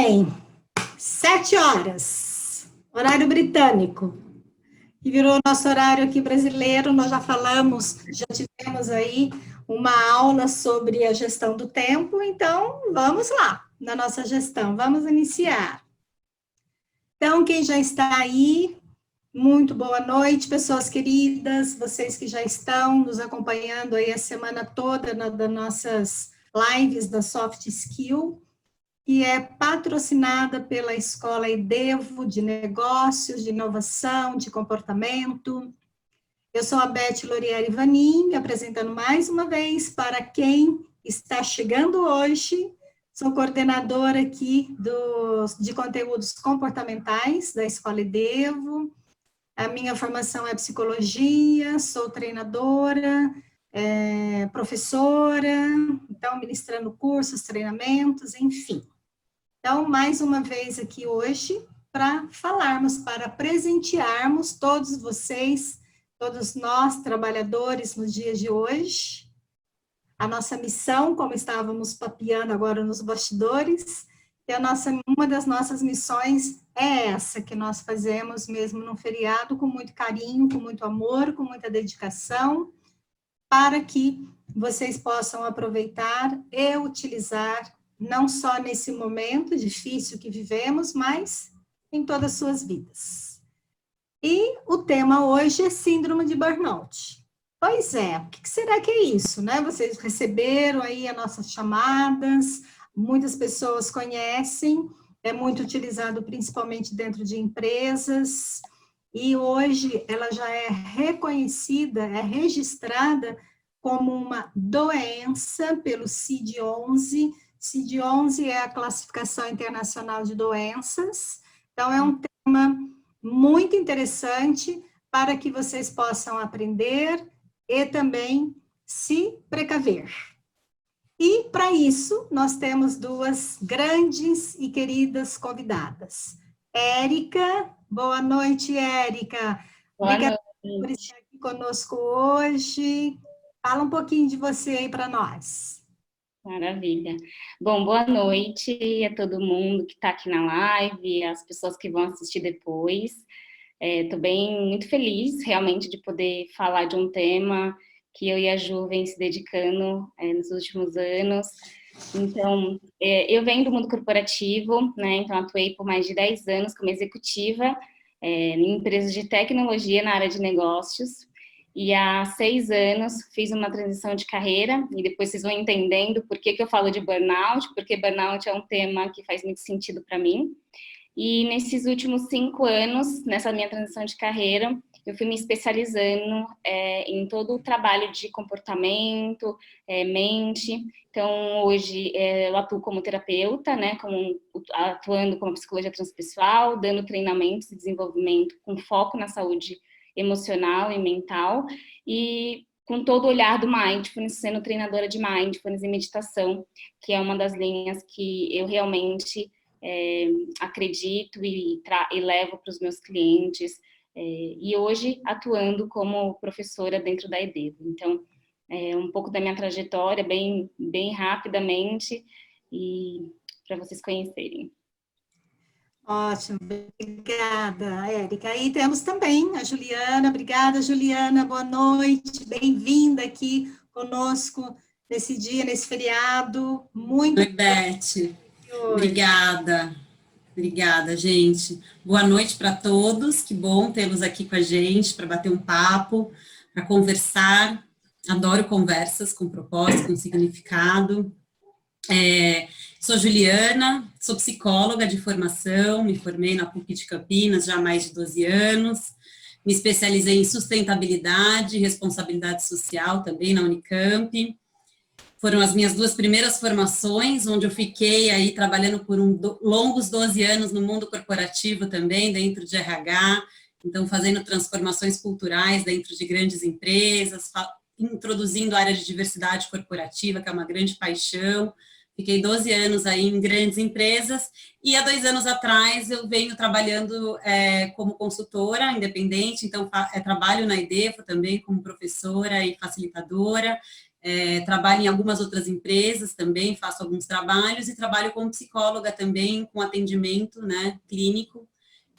bem, 7 horas, horário britânico, que virou nosso horário aqui brasileiro. Nós já falamos, já tivemos aí uma aula sobre a gestão do tempo, então vamos lá, na nossa gestão, vamos iniciar. Então, quem já está aí, muito boa noite, pessoas queridas, vocês que já estão nos acompanhando aí a semana toda das nossas lives da Soft Skill, que é patrocinada pela Escola EDEVO de Negócios, de Inovação, de Comportamento. Eu sou a Beth Lorieri Vanin, me apresentando mais uma vez para quem está chegando hoje. Sou coordenadora aqui de conteúdos comportamentais da Escola EDEVO. A minha formação é psicologia, sou treinadora, professora, então ministrando cursos, treinamentos, enfim. Então, mais uma vez aqui hoje, para falarmos, para presentearmos todos vocês, todos nós, trabalhadores, nos dias de hoje. A nossa missão, como estávamos papeando agora nos bastidores, uma das nossas missões é essa, que nós fazemos mesmo no feriado, com muito carinho, com muito amor, com muita dedicação, para que vocês possam aproveitar e utilizar não só nesse momento difícil que vivemos, mas em todas as suas vidas. E o tema hoje é síndrome de burnout. Pois é, o que será que é isso, né? Vocês receberam aí as nossas chamadas, muitas pessoas conhecem, é muito utilizado principalmente dentro de empresas, e hoje ela já é reconhecida, é registrada como uma doença pelo CID-11. CID-11 é a Classificação Internacional de Doenças, então é um tema muito interessante para que vocês possam aprender e também se precaver. E para isso, nós temos duas grandes e queridas convidadas. Érica, boa noite, Érica. Obrigada por estar aqui conosco hoje. Fala um pouquinho de você aí para nós. Maravilha. Bom, boa noite a todo mundo que está aqui na live, as pessoas que vão assistir depois. Estou muito feliz, realmente, de poder falar de um tema que eu e a Ju vem se dedicando nos últimos anos. Então, eu venho do mundo corporativo, né? Então, atuei por mais de 10 anos como executiva em empresas de tecnologia na área de negócios. E há 6 anos fiz uma transição de carreira, e depois vocês vão entendendo por que eu falo de burnout, porque burnout é um tema que faz muito sentido para mim. E nesses últimos 5 anos, nessa minha transição de carreira, eu fui me especializando em todo o trabalho de comportamento, mente. Então, hoje eu atuo como terapeuta, né, atuando como psicologia transpessoal, dando treinamentos e desenvolvimento com foco na saúde emocional e mental, e com todo o olhar do mindfulness, sendo treinadora de mindfulness e meditação, que é uma das linhas que eu realmente acredito e levo para os meus clientes, e hoje atuando como professora dentro da EDEVO. Então, um pouco da minha trajetória, bem rapidamente, e para vocês conhecerem. Ótimo, obrigada, Érica. Aí temos também a Juliana. Obrigada, Juliana, boa noite, bem-vinda aqui conosco nesse dia, nesse feriado. Muito Oi, Beth. Obrigada, gente. Boa noite para todos, que bom tê-los aqui com a gente para bater um papo, para conversar. Adoro conversas com propósito, com significado. Sou Juliana, sou psicóloga de formação, me formei na PUC de Campinas já há mais de 12 anos, me especializei em sustentabilidade e responsabilidade social também na Unicamp. Foram as minhas 2 primeiras formações, onde eu fiquei aí trabalhando por longos 12 anos no mundo corporativo também, dentro de RH, então fazendo transformações culturais dentro de grandes empresas, introduzindo a área de diversidade corporativa, que é uma grande paixão. Fiquei 12 anos aí em grandes empresas, e há 2 anos atrás eu venho trabalhando como consultora independente, então trabalho na EDEVO também como professora e facilitadora, trabalho em algumas outras empresas também, faço alguns trabalhos e trabalho como psicóloga também, com atendimento, né, clínico,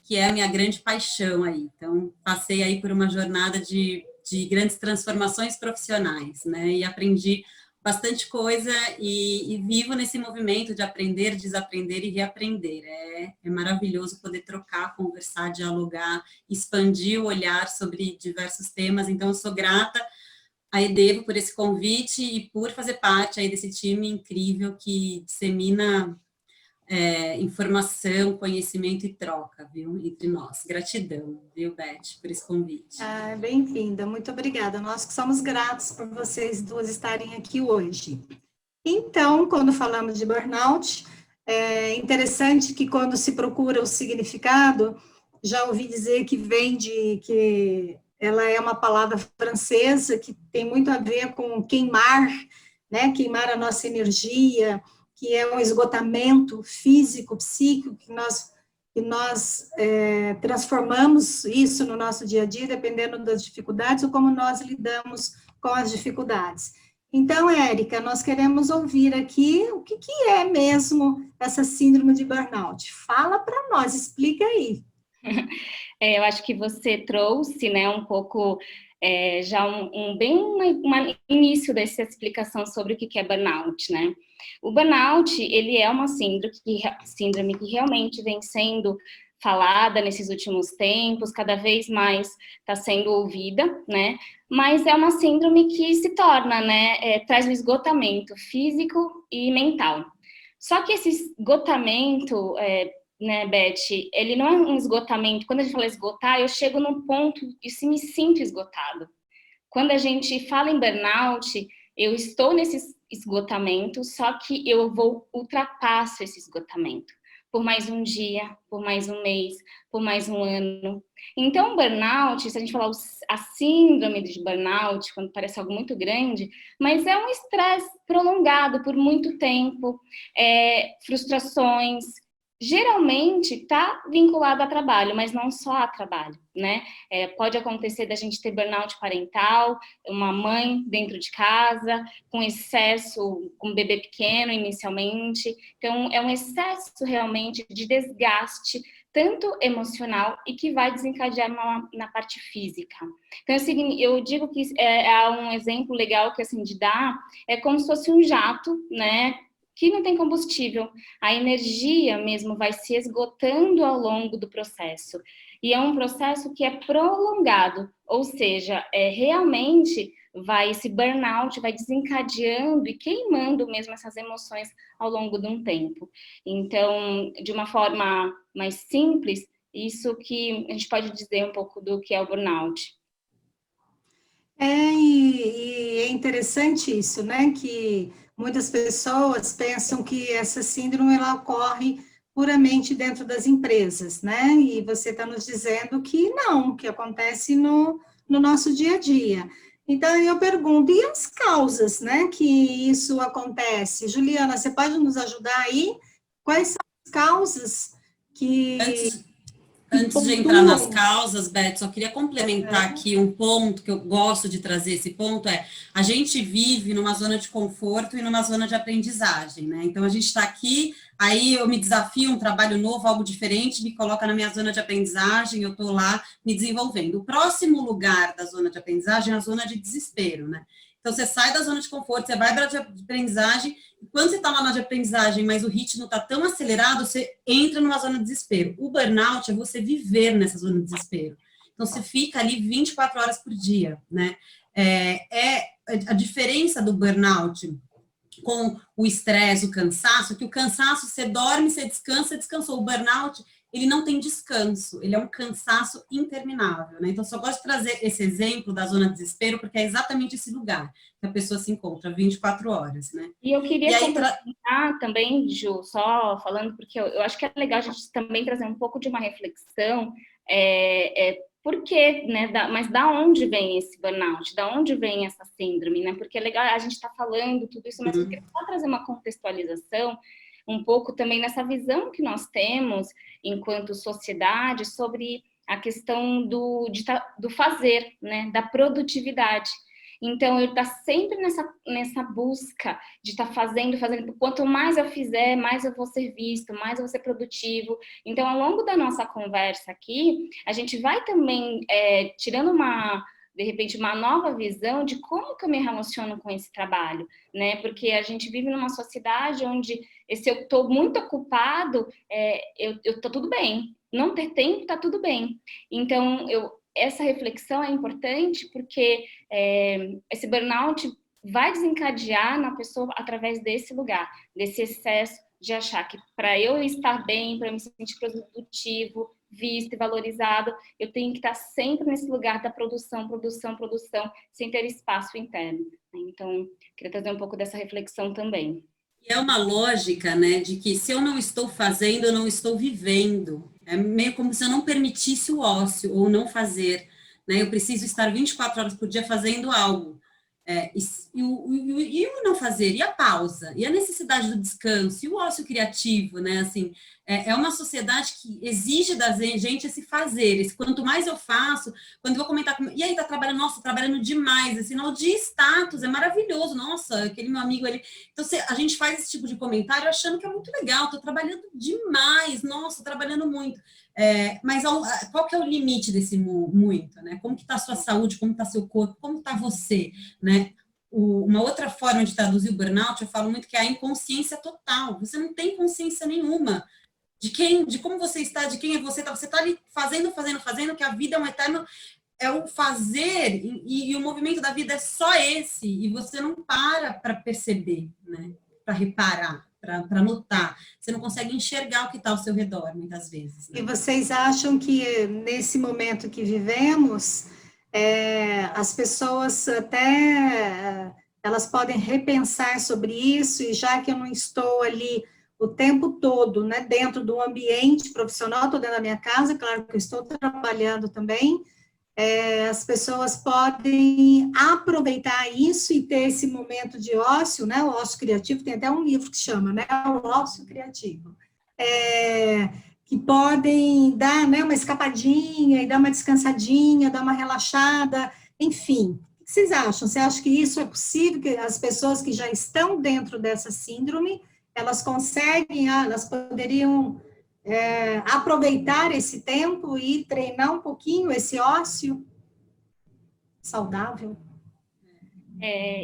que é a minha grande paixão aí. Então, passei aí por uma jornada de grandes transformações profissionais, né, e aprendi bastante coisa e vivo nesse movimento de aprender, desaprender e reaprender. É maravilhoso poder trocar, conversar, dialogar, expandir o olhar sobre diversos temas. Então, eu sou grata a Edevo por esse convite e por fazer parte aí desse time incrível que dissemina informação, conhecimento e troca, viu, entre nós. Gratidão, viu, Beth, por esse convite. Bem-vinda, muito obrigada. Nós que somos gratos por vocês duas estarem aqui hoje. Então, quando falamos de burnout, é interessante que quando se procura o significado, já ouvi dizer que vem que ela é uma palavra francesa que tem muito a ver com queimar, né? Queimar a nossa energia, que é um esgotamento físico, psíquico, que nós transformamos isso no nosso dia a dia, dependendo das dificuldades ou como nós lidamos com as dificuldades. Então, Érica, nós queremos ouvir aqui o que é mesmo essa síndrome de burnout. Fala para nós, explica aí. Eu acho que você trouxe, né, um pouco, já um início dessa explicação sobre o que é burnout, né? O burnout, ele é uma síndrome que realmente vem sendo falada nesses últimos tempos, cada vez mais está sendo ouvida, né? Mas é uma síndrome que se torna, né, traz um esgotamento físico e mental. Só que esse esgotamento, né, Beth, ele não é um esgotamento. Quando a gente fala esgotar, eu chego num ponto e me sinto esgotado. Quando a gente fala em burnout, eu estou nesse esgotamento, só que eu ultrapasso esse esgotamento por mais um dia, por mais um mês, por mais um ano. Então, burnout, se a gente falar a síndrome de burnout, quando parece algo muito grande, mas é um estresse prolongado por muito tempo, frustrações. Geralmente está vinculado a trabalho, mas não só a trabalho, né? Pode acontecer da gente ter burnout parental, uma mãe dentro de casa, com excesso, com um bebê pequeno inicialmente. Então, é um excesso realmente de desgaste, tanto emocional e que vai desencadear na parte física. Então, eu digo que é um exemplo legal que, assim, de dar, é como se fosse um jato, né? Que não tem combustível, a energia mesmo vai se esgotando ao longo do processo. E é um processo que é prolongado, ou seja, realmente esse burnout vai desencadeando e queimando mesmo essas emoções ao longo de um tempo. Então, de uma forma mais simples, isso que a gente pode dizer um pouco do que é o burnout. E é interessante isso, né, que muitas pessoas pensam que essa síndrome ela ocorre puramente dentro das empresas, né? E você está nos dizendo que não, que acontece no nosso dia a dia. Então, eu pergunto, e as causas, né, que isso acontece? Juliana, você pode nos ajudar aí? Quais são as causas que... Antes de entrar nas causas, Beth, só queria complementar aqui um ponto que eu gosto de trazer. Esse ponto a gente vive numa zona de conforto e numa zona de aprendizagem, né? Então, a gente está aqui, aí eu me desafio um trabalho novo, algo diferente, me coloca na minha zona de aprendizagem, eu estou lá me desenvolvendo. O próximo lugar da zona de aprendizagem é a zona de desespero, né? Então, você sai da zona de conforto, você vai para a de aprendizagem, e quando você está lá na de aprendizagem, mas o ritmo está tão acelerado, você entra numa zona de desespero. O burnout é você viver nessa zona de desespero. Então, você fica ali 24 horas por dia, né? A diferença do burnout com o estresse, o cansaço, que o cansaço, você dorme, você descansa, descansou. O burnout, ele não tem descanso, ele é um cansaço interminável, né? Então, só gosto de trazer esse exemplo da zona de desespero, porque é exatamente esse lugar que a pessoa se encontra 24 horas, né? E eu queria complementar também, Ju, só falando, porque eu acho que é legal a gente também trazer um pouco de uma reflexão, por quê, né? Mas da onde vem esse burnout? Da onde vem essa síndrome, né? Porque é legal a gente estar falando tudo isso, mas eu queria só trazer uma contextualização um pouco também nessa visão que nós temos enquanto sociedade sobre a questão do fazer, né? Da produtividade. Então, eu estar sempre nessa busca de estar fazendo. Quanto mais eu fizer, mais eu vou ser visto, mais eu vou ser produtivo. Então, ao longo da nossa conversa aqui, a gente vai também tirando de repente, uma nova visão de como que eu me relaciono com esse trabalho, né? Porque a gente vive numa sociedade onde, se eu estou muito ocupado, eu estou tudo bem. Não ter tempo, está tudo bem. Então, essa reflexão é importante porque esse burnout vai desencadear na pessoa através desse lugar, desse excesso de achar que para eu estar bem, para eu me sentir produtivo, visto e valorizado, eu tenho que estar sempre nesse lugar da produção, sem ter espaço interno. Então, queria trazer um pouco dessa reflexão também. É uma lógica, né, de que se eu não estou fazendo, eu não estou vivendo. É meio como se eu não permitisse o ócio, ou não fazer, né? Eu preciso estar 24 horas por dia fazendo algo. E o não fazer, e a pausa, e a necessidade do descanso, e o ócio criativo, né? Assim, é uma sociedade que exige da gente esse fazer, quanto mais eu faço, quando eu vou comentar, e aí tá trabalhando, nossa, trabalhando demais, esse sinal de status, é maravilhoso, nossa, aquele meu amigo ali. Então, a gente faz esse tipo de comentário achando que é muito legal, tô trabalhando demais, nossa, trabalhando muito. Mas qual que é o limite desse muito, né? Como que está a sua saúde, como está seu corpo, como está você, né? Uma outra forma de traduzir o burnout, eu falo muito que é a inconsciência total. Você não tem consciência nenhuma de como você está, de quem é você. Você está ali fazendo, que a vida é um eterno, é o fazer, e o movimento da vida é só esse, e você não para perceber, né? Para reparar, para notar. Você não consegue enxergar o que está ao seu redor, muitas vezes. Né? E vocês acham que, nesse momento que vivemos, as pessoas até elas podem repensar sobre isso, e já que eu não estou ali o tempo todo, né, dentro do ambiente profissional, estou dentro da minha casa, claro que eu estou trabalhando também, as pessoas podem aproveitar isso e ter esse momento de ócio, né, o ócio criativo, tem até um livro que chama, né, o ócio criativo, que podem dar, né, uma escapadinha e dar uma descansadinha, dar uma relaxada, enfim. O que vocês acham? Você acha que isso é possível, que as pessoas que já estão dentro dessa síndrome, elas conseguem, elas poderiam aproveitar esse tempo e treinar um pouquinho esse ócio saudável?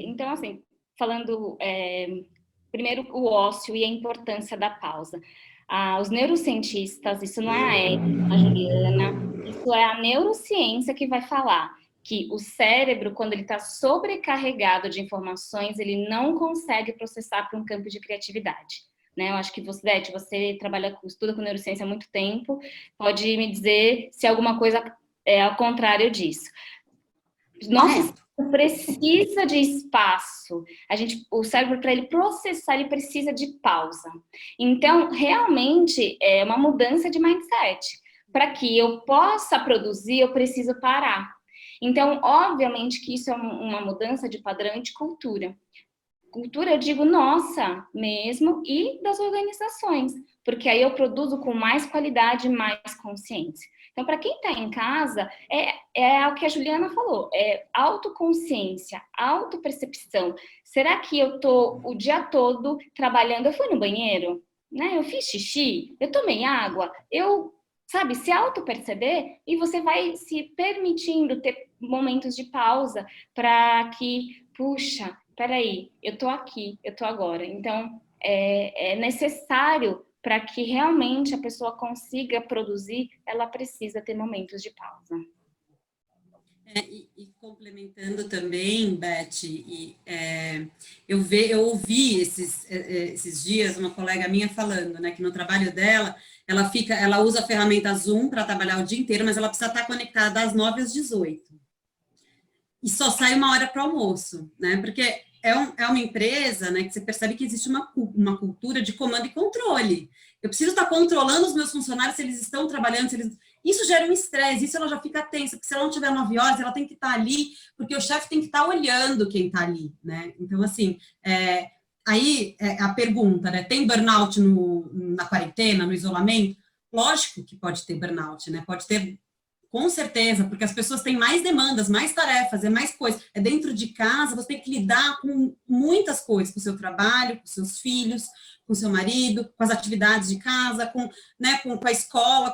Então, assim, falando primeiro o ócio e a importância da pausa. Os neurocientistas, isso não é a Érica, a Juliana, isso é a neurociência que vai falar que o cérebro, quando ele está sobrecarregado de informações, ele não consegue processar para um campo de criatividade. Né? Eu acho que você estuda com neurociência há muito tempo, pode me dizer se alguma coisa é ao contrário disso. Nosso cérebro precisa de espaço. O cérebro, para ele processar, ele precisa de pausa. Então, realmente, é uma mudança de mindset. Para que eu possa produzir, eu preciso parar. Então, obviamente que isso é uma mudança de padrão e de cultura. Cultura, eu digo nossa mesmo, e das organizações, porque aí eu produzo com mais qualidade, mais consciência. Então, para quem está em casa, é o que a Juliana falou, é autoconsciência, autopercepção. Será que eu estou o dia todo trabalhando? Eu fui no banheiro, né? Eu fiz xixi, eu tomei água, sabe, se auto-perceber, e você vai se permitindo ter momentos de pausa para que, puxa, peraí, eu tô aqui, eu tô agora. Então, é necessário para que realmente a pessoa consiga produzir, ela precisa ter momentos de pausa. E complementando também, Beth, eu ouvi esses dias uma colega minha falando, né, que no trabalho dela, ela usa a ferramenta Zoom para trabalhar o dia inteiro, mas ela precisa estar conectada das 9 às 18. E só sai 1 hora para o almoço, né? Porque é uma empresa, né, que você percebe que existe uma cultura de comando e controle. Eu preciso estar controlando os meus funcionários, se eles estão trabalhando, Isso gera um estresse, isso ela já fica tensa, porque se ela não tiver 9 horas, ela tem que estar ali, porque o chefe tem que estar olhando quem está ali, né? Então, assim, aí a pergunta, né? Tem burnout na quarentena, no isolamento? Lógico que pode ter burnout, né? Pode ter Com certeza, porque as pessoas têm mais demandas, mais tarefas, é mais coisas. É dentro de casa, você tem que lidar com muitas coisas, com o seu trabalho, com seus filhos, com seu marido, com as atividades de casa, né, com a escola.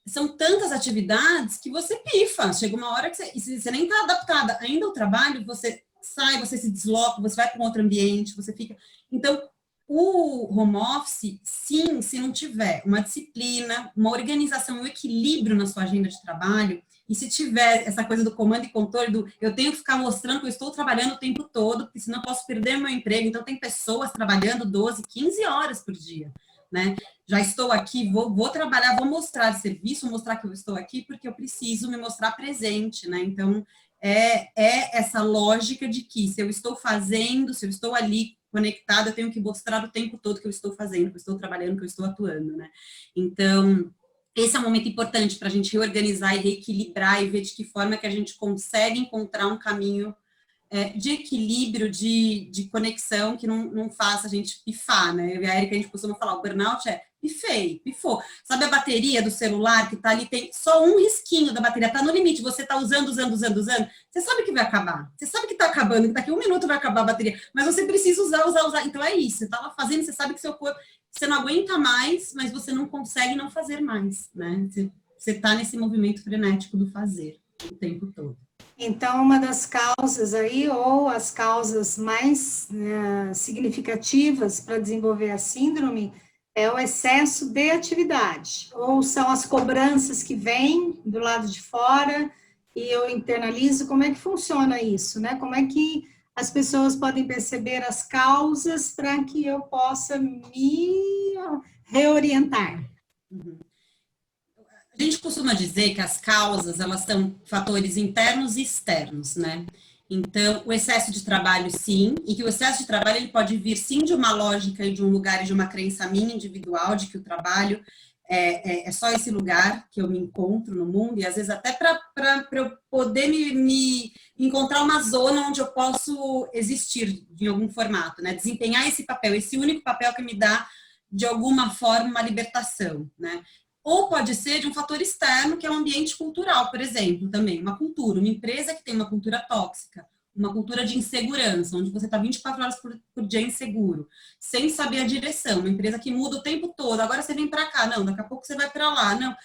São tantas atividades que você pifa. Chega uma hora que você nem está adaptada ainda ao trabalho, você sai, você se desloca, você vai para um outro ambiente, você fica... Então, o home office, sim, se não tiver uma disciplina, uma organização, um equilíbrio na sua agenda de trabalho, e se tiver essa coisa do comando e controle, eu tenho que ficar mostrando que eu estou trabalhando o tempo todo, porque senão eu posso perder meu emprego. Então, tem pessoas trabalhando 12, 15 horas por dia, né? Já estou aqui, vou trabalhar, vou mostrar serviço, mostrar que eu estou aqui, porque eu preciso me mostrar presente, né? Então, é essa lógica de que se eu estou fazendo, se eu estou ali conectada, eu tenho que mostrar o tempo todo que eu estou fazendo, que eu estou trabalhando, que eu estou atuando, né? Então, esse é um momento importante para a gente reorganizar e reequilibrar e ver de que forma que a gente consegue encontrar um caminho de equilíbrio, de conexão, que não faça a gente pifar, né? Eu e a Erika, a gente costuma falar, o burnout pifou. Sabe a bateria do celular que tá ali, tem só um risquinho da bateria, tá no limite, você tá usando, você sabe que vai acabar, você sabe que tá acabando, que daqui a 1 minuto vai acabar a bateria, mas você precisa usar, então é isso, você tá lá fazendo, você sabe que seu corpo, você não aguenta mais, mas você não consegue não fazer mais, né? Você tá nesse movimento frenético do fazer o tempo todo. Então, uma das causas aí, ou as causas mais significativas para desenvolver a síndrome, é o excesso de atividade, ou são as cobranças que vêm do lado de fora e eu internalizo. Como é que funciona isso, né? Como é que as pessoas podem perceber as causas para que eu possa me reorientar? Uhum. A gente costuma dizer que as causas, elas são fatores internos e externos, né? Então, o excesso de trabalho, sim, e que o excesso de trabalho, ele pode vir, sim, de uma lógica e de um lugar e de uma crença minha individual, de que o trabalho é só esse lugar que eu me encontro no mundo, e às vezes até para eu poder me encontrar uma zona onde eu posso existir de algum formato, né? Desempenhar esse papel, esse único papel que me dá, de alguma forma, uma libertação, né? Ou pode ser de um fator externo, que é o ambiente cultural, por exemplo, também. Uma cultura, uma empresa que tem uma cultura tóxica, uma cultura de insegurança, onde você está 24 horas por dia inseguro, sem saber a direção, uma empresa que muda o tempo todo, agora você vem para cá, não, daqui a pouco você vai para lá, não.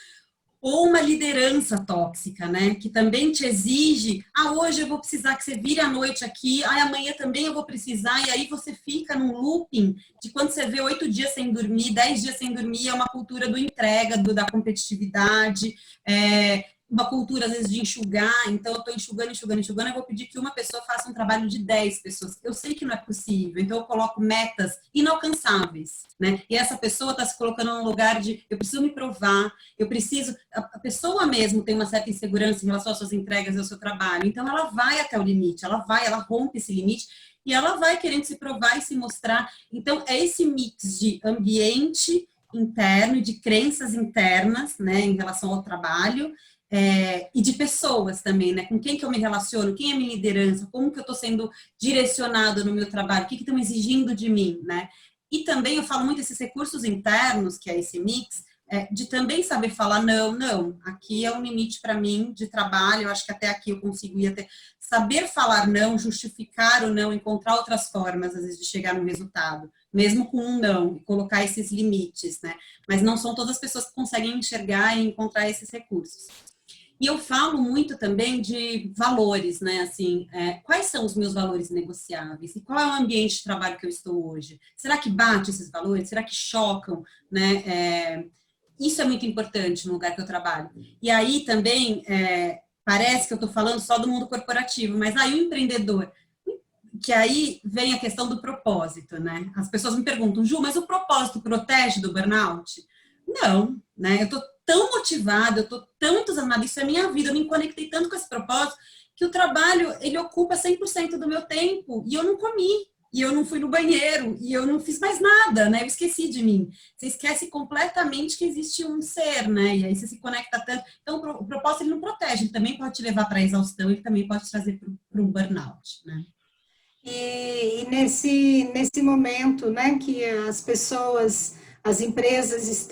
Ou uma liderança tóxica, né, que também te exige, hoje eu vou precisar que você vire à noite aqui, amanhã também eu vou precisar, e aí você fica num looping de quando você vê 8 dias sem dormir, 10 dias sem dormir, é uma cultura do entrega, da competitividade, uma cultura, às vezes, de enxugar. Então, eu estou enxugando, eu vou pedir que uma pessoa faça um trabalho de 10 pessoas. Eu sei que não é possível, então eu coloco metas inalcançáveis, né? E essa pessoa está se colocando num lugar de, eu preciso me provar, eu preciso... A pessoa mesmo tem uma certa insegurança em relação às suas entregas e ao seu trabalho, então ela vai até o limite, ela rompe esse limite, e ela vai querendo se provar e se mostrar. Então, é esse mix de ambiente interno e de crenças internas, né, em relação ao trabalho, e de pessoas também, né? Com quem que eu me relaciono, quem é minha liderança, como que eu estou sendo direcionado no meu trabalho, o que estão exigindo de mim, né? E também eu falo muito desses recursos internos, que é esse mix, de também saber falar, não, aqui é um limite para mim de trabalho, eu acho que até aqui eu consigo ir até... Saber falar não, justificar o não, encontrar outras formas, às vezes, de chegar no resultado, mesmo com um não, e colocar esses limites, né? Mas não são todas as pessoas que conseguem enxergar e encontrar esses recursos. E eu falo muito também de valores, né? Assim, quais são os meus valores negociáveis? E qual é o ambiente de trabalho que eu estou hoje? Será que bate esses valores? Será que chocam, né? Isso é muito importante no lugar que eu trabalho. E aí também, parece que eu estou falando só do mundo corporativo, mas aí o empreendedor, que aí vem a questão do propósito, né? As pessoas me perguntam, Ju, mas o propósito protege do burnout? Não, né? Eu estou tão motivada, eu estou tão entusiasmada, isso é minha vida, eu me conectei tanto com esse propósito, que o trabalho, ele ocupa 100% do meu tempo, e eu não comi, e eu não fui no banheiro, e eu não fiz mais nada, né? Eu esqueci de mim. Você esquece completamente que existe um ser, né? E aí você se conecta tanto. Então, o propósito, ele não protege, ele também pode te levar para a exaustão, ele também pode te trazer para um burnout, né? E nesse momento, né, que as pessoas, as empresas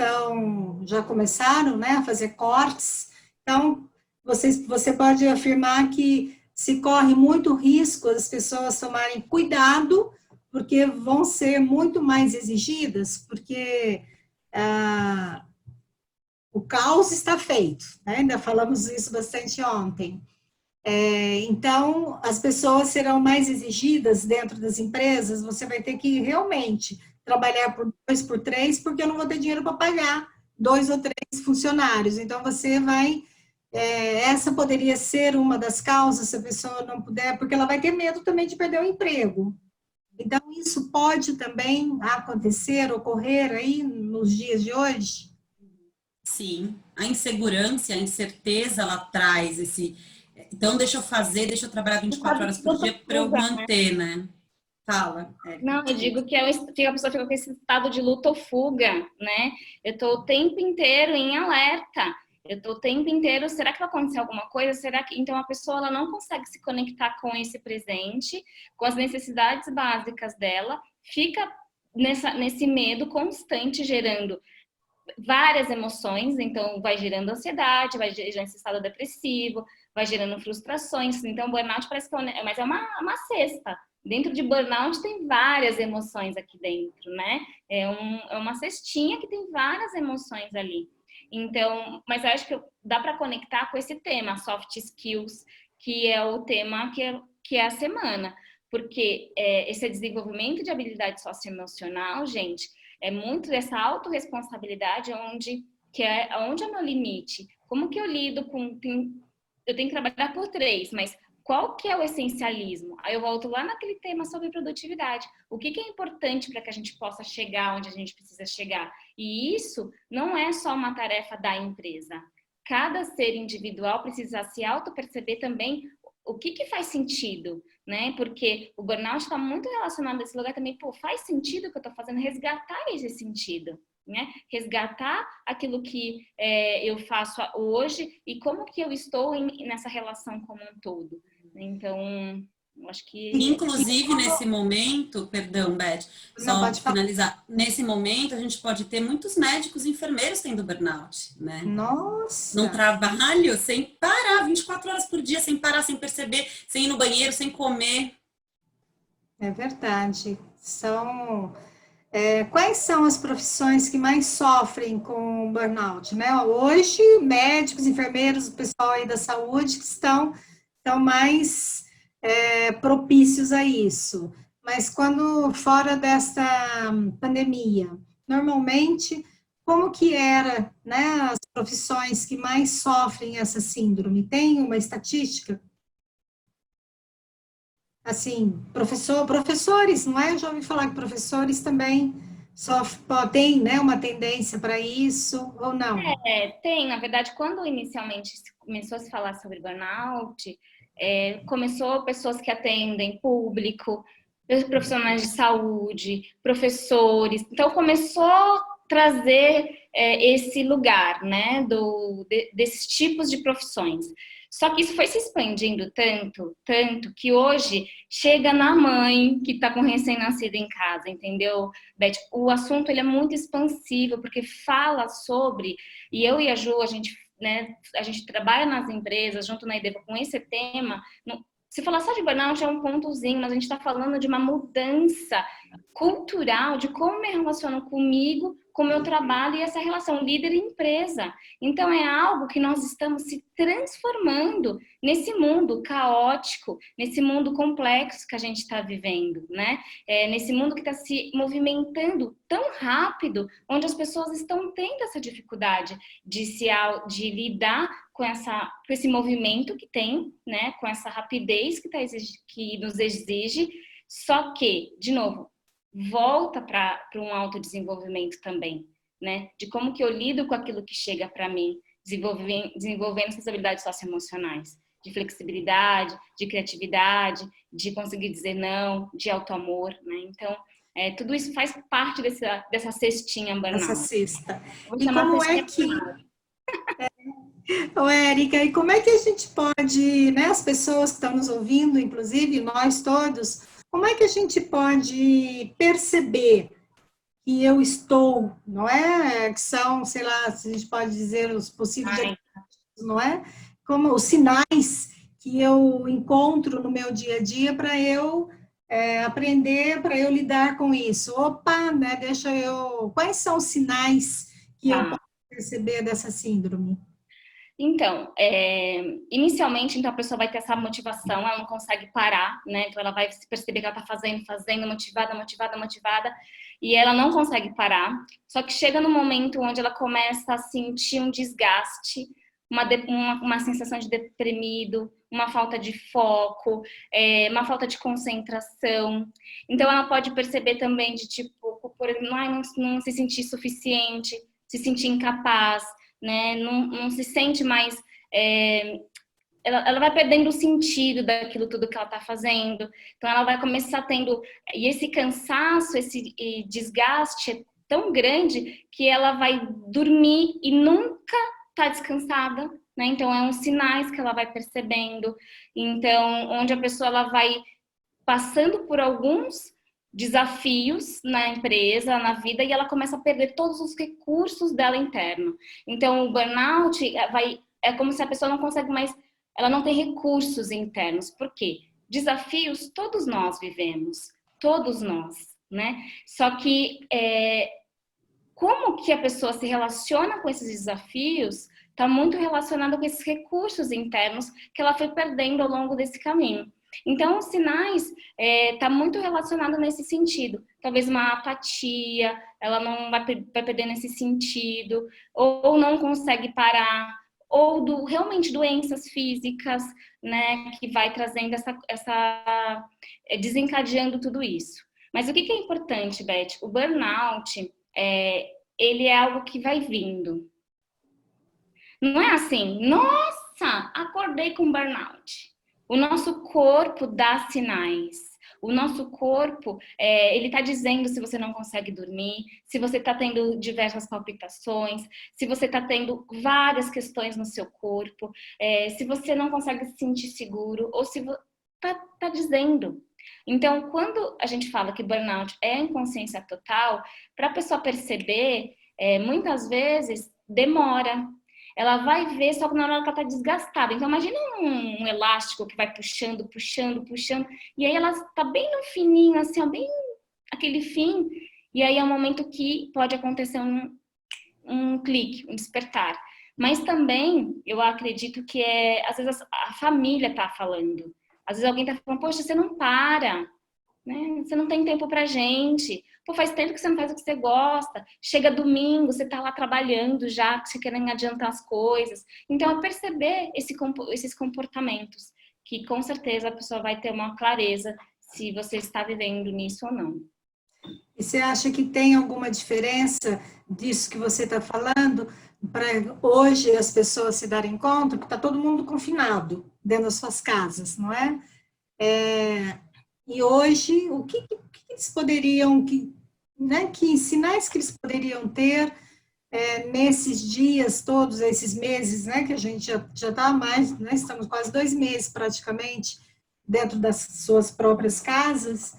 já começaram, né, a fazer cortes, então, você pode afirmar que se corre muito risco as pessoas tomarem cuidado, porque vão ser muito mais exigidas, porque o caos está feito, né? Ainda falamos isso bastante ontem. Então, as pessoas serão mais exigidas dentro das empresas, você vai ter que realmente trabalhar por 2, por 3, porque eu não vou ter dinheiro para pagar 2 ou 3 funcionários. Então, você vai... essa poderia ser uma das causas, se a pessoa não puder, porque ela vai ter medo também de perder o emprego. Então, isso pode também acontecer, ocorrer aí nos dias de hoje? Sim, a insegurança, a incerteza, ela traz esse... Então, deixa eu trabalhar 24 horas por dia para eu manter, né? Fala. Não, eu digo que a pessoa fica com esse estado de luta ou fuga, né? Eu estou o tempo inteiro em alerta. Eu estou o tempo inteiro, será que vai acontecer alguma coisa? Será que... Então, a pessoa ela não consegue se conectar com esse presente, com as necessidades básicas dela, fica nesse medo constante, gerando várias emoções, então vai gerando ansiedade, vai gerando esse estado depressivo, vai gerando frustrações. Então, burnout parece que mas é uma cesta. Dentro de burnout tem várias emoções aqui dentro, né? É uma cestinha que tem várias emoções ali. Então, mas eu acho que dá para conectar com esse tema, soft skills, que é o tema que é a semana. Porque esse desenvolvimento de habilidade socioemocional, gente, é muito dessa autorresponsabilidade onde é meu limite. Como que eu lido com... eu tenho que trabalhar por 3, mas qual que é o essencialismo? Aí eu volto lá naquele tema sobre produtividade. O que é importante para que a gente possa chegar onde a gente precisa chegar? E isso não é só uma tarefa da empresa. Cada ser individual precisa se auto-perceber também o que faz sentido, né? Porque o burnout está muito relacionado a esse lugar também, pô, faz sentido o que eu estou fazendo, resgatar esse sentido, né? Resgatar aquilo que eu faço hoje e como que eu estou nessa relação como um todo. Então, eu acho que... Inclusive, nesse momento, perdão, Beth, só finalizar, nesse momento a gente pode ter muitos médicos e enfermeiros tendo burnout, né? Nossa! Num trabalho sem parar, 24 horas por dia, sem parar, sem perceber, sem ir no banheiro, sem comer. É verdade. Quais são as profissões que mais sofrem com burnout, né? Hoje, médicos, enfermeiros, o pessoal aí da saúde que estão mais propícios a isso. Mas quando fora dessa pandemia, normalmente, como que era, né, as profissões que mais sofrem essa síndrome? Tem uma estatística? Assim, professores, não é? Eu já ouvi falar que professores também têm, né, uma tendência para isso, ou não? Tem. Na verdade, quando inicialmente começou a se falar sobre burnout, começou pessoas que atendem público, profissionais de saúde, professores. Então, começou a trazer esse lugar, né, desses tipos de profissões. Só que isso foi se expandindo tanto, que hoje chega na mãe que está com recém-nascido em casa, entendeu, Beth? O assunto ele é muito expansivo, porque fala sobre... E eu e a Ju, a gente trabalha nas empresas, junto na IDEVA, com esse tema. Se falar só de burnout é um pontozinho, mas a gente está falando de uma mudança cultural, de como me relaciono comigo, com o meu trabalho e essa relação líder e empresa. Então, é algo que nós estamos se transformando nesse mundo caótico, nesse mundo complexo que a gente está vivendo, né? Nesse mundo que está se movimentando tão rápido, onde as pessoas estão tendo essa dificuldade de lidar com esse movimento que tem, né? Com essa rapidez que nos exige, só que, de novo, volta para um autodesenvolvimento também, né? De como que eu lido com aquilo que chega para mim, desenvolvendo essas habilidades socioemocionais, de flexibilidade, de criatividade, de conseguir dizer não, de autoamor, né? Então, tudo isso faz parte dessa cestinha burnout. Essa cesta. E como é que... Érica, e como é que a gente pode, né, as pessoas que estão nos ouvindo, inclusive nós todos, como é que a gente pode perceber que eu estou, não é? Que são, sei lá, se a gente pode dizer os possíveis diagnósticos, não é? como os sinais que eu encontro no meu dia a dia para eu aprender, para eu lidar com isso. Opa, né, quais são os sinais que eu posso perceber dessa síndrome? Então, inicialmente, então, a pessoa vai ter essa motivação, ela não consegue parar, né? Então, ela vai se perceber que ela está fazendo, motivada, e ela não consegue parar. Só que chega no momento onde ela começa a sentir um desgaste, uma sensação de deprimido, uma falta de foco, uma falta de concentração. Então, ela pode perceber também de, tipo, por exemplo, não se sentir suficiente, se sentir incapaz, né? Não se sente mais... ela vai perdendo o sentido daquilo tudo que ela está fazendo. Então, ela vai começar tendo... E esse cansaço, esse desgaste é tão grande que ela vai dormir e nunca está descansada, né? Então, é uns sinais que ela vai percebendo. Então, onde a pessoa ela vai passando por alguns desafios na empresa, na vida, e ela começa a perder todos os recursos dela interno. Então, o burnout é como se a pessoa não consegue mais, ela não tem recursos internos. Por quê? Desafios todos nós vivemos, todos nós, né? Só que como que a pessoa se relaciona com esses desafios está muito relacionado com esses recursos internos que ela foi perdendo ao longo desse caminho. Então, os sinais tá muito relacionado nesse sentido. Talvez uma apatia, ela não vai perder nesse sentido, ou não consegue parar, ou realmente doenças físicas, né, que vai trazendo desencadeando tudo isso. Mas o que é importante, Beth? O burnout, ele é algo que vai vindo. Não é assim, nossa, acordei com burnout. O nosso corpo dá sinais. O nosso corpo, ele está dizendo se você não consegue dormir, se você está tendo diversas palpitações, se você está tendo várias questões no seu corpo, se você não consegue se sentir seguro, ou se está dizendo. Então, quando a gente fala que burnout é inconsciência total, para a pessoa perceber, muitas vezes demora. Ela vai ver, só que na hora ela está desgastada. Então, imagina um elástico que vai puxando, e aí ela está bem no fininho, assim, ó, bem aquele fim, e aí é um momento que pode acontecer um clique, um despertar. Mas também, eu acredito que às vezes a família está falando. Às vezes alguém está falando, poxa, você não para, né? Você não tem tempo pra gente. Pô, faz tempo que você não faz o que você gosta. Chega domingo, você tá lá trabalhando já, você querendo adiantar as coisas. Então, é perceber esses comportamentos, que com certeza a pessoa vai ter uma clareza se você está vivendo nisso ou não. E você acha que tem alguma diferença disso que você está falando para hoje as pessoas se darem conta que está todo mundo confinado dentro das suas casas, não é? E hoje, o que eles poderiam, que sinais que eles poderiam ter nesses dias todos, esses meses, né, que a gente já está mais, né, estamos quase 2 meses praticamente dentro das suas próprias casas,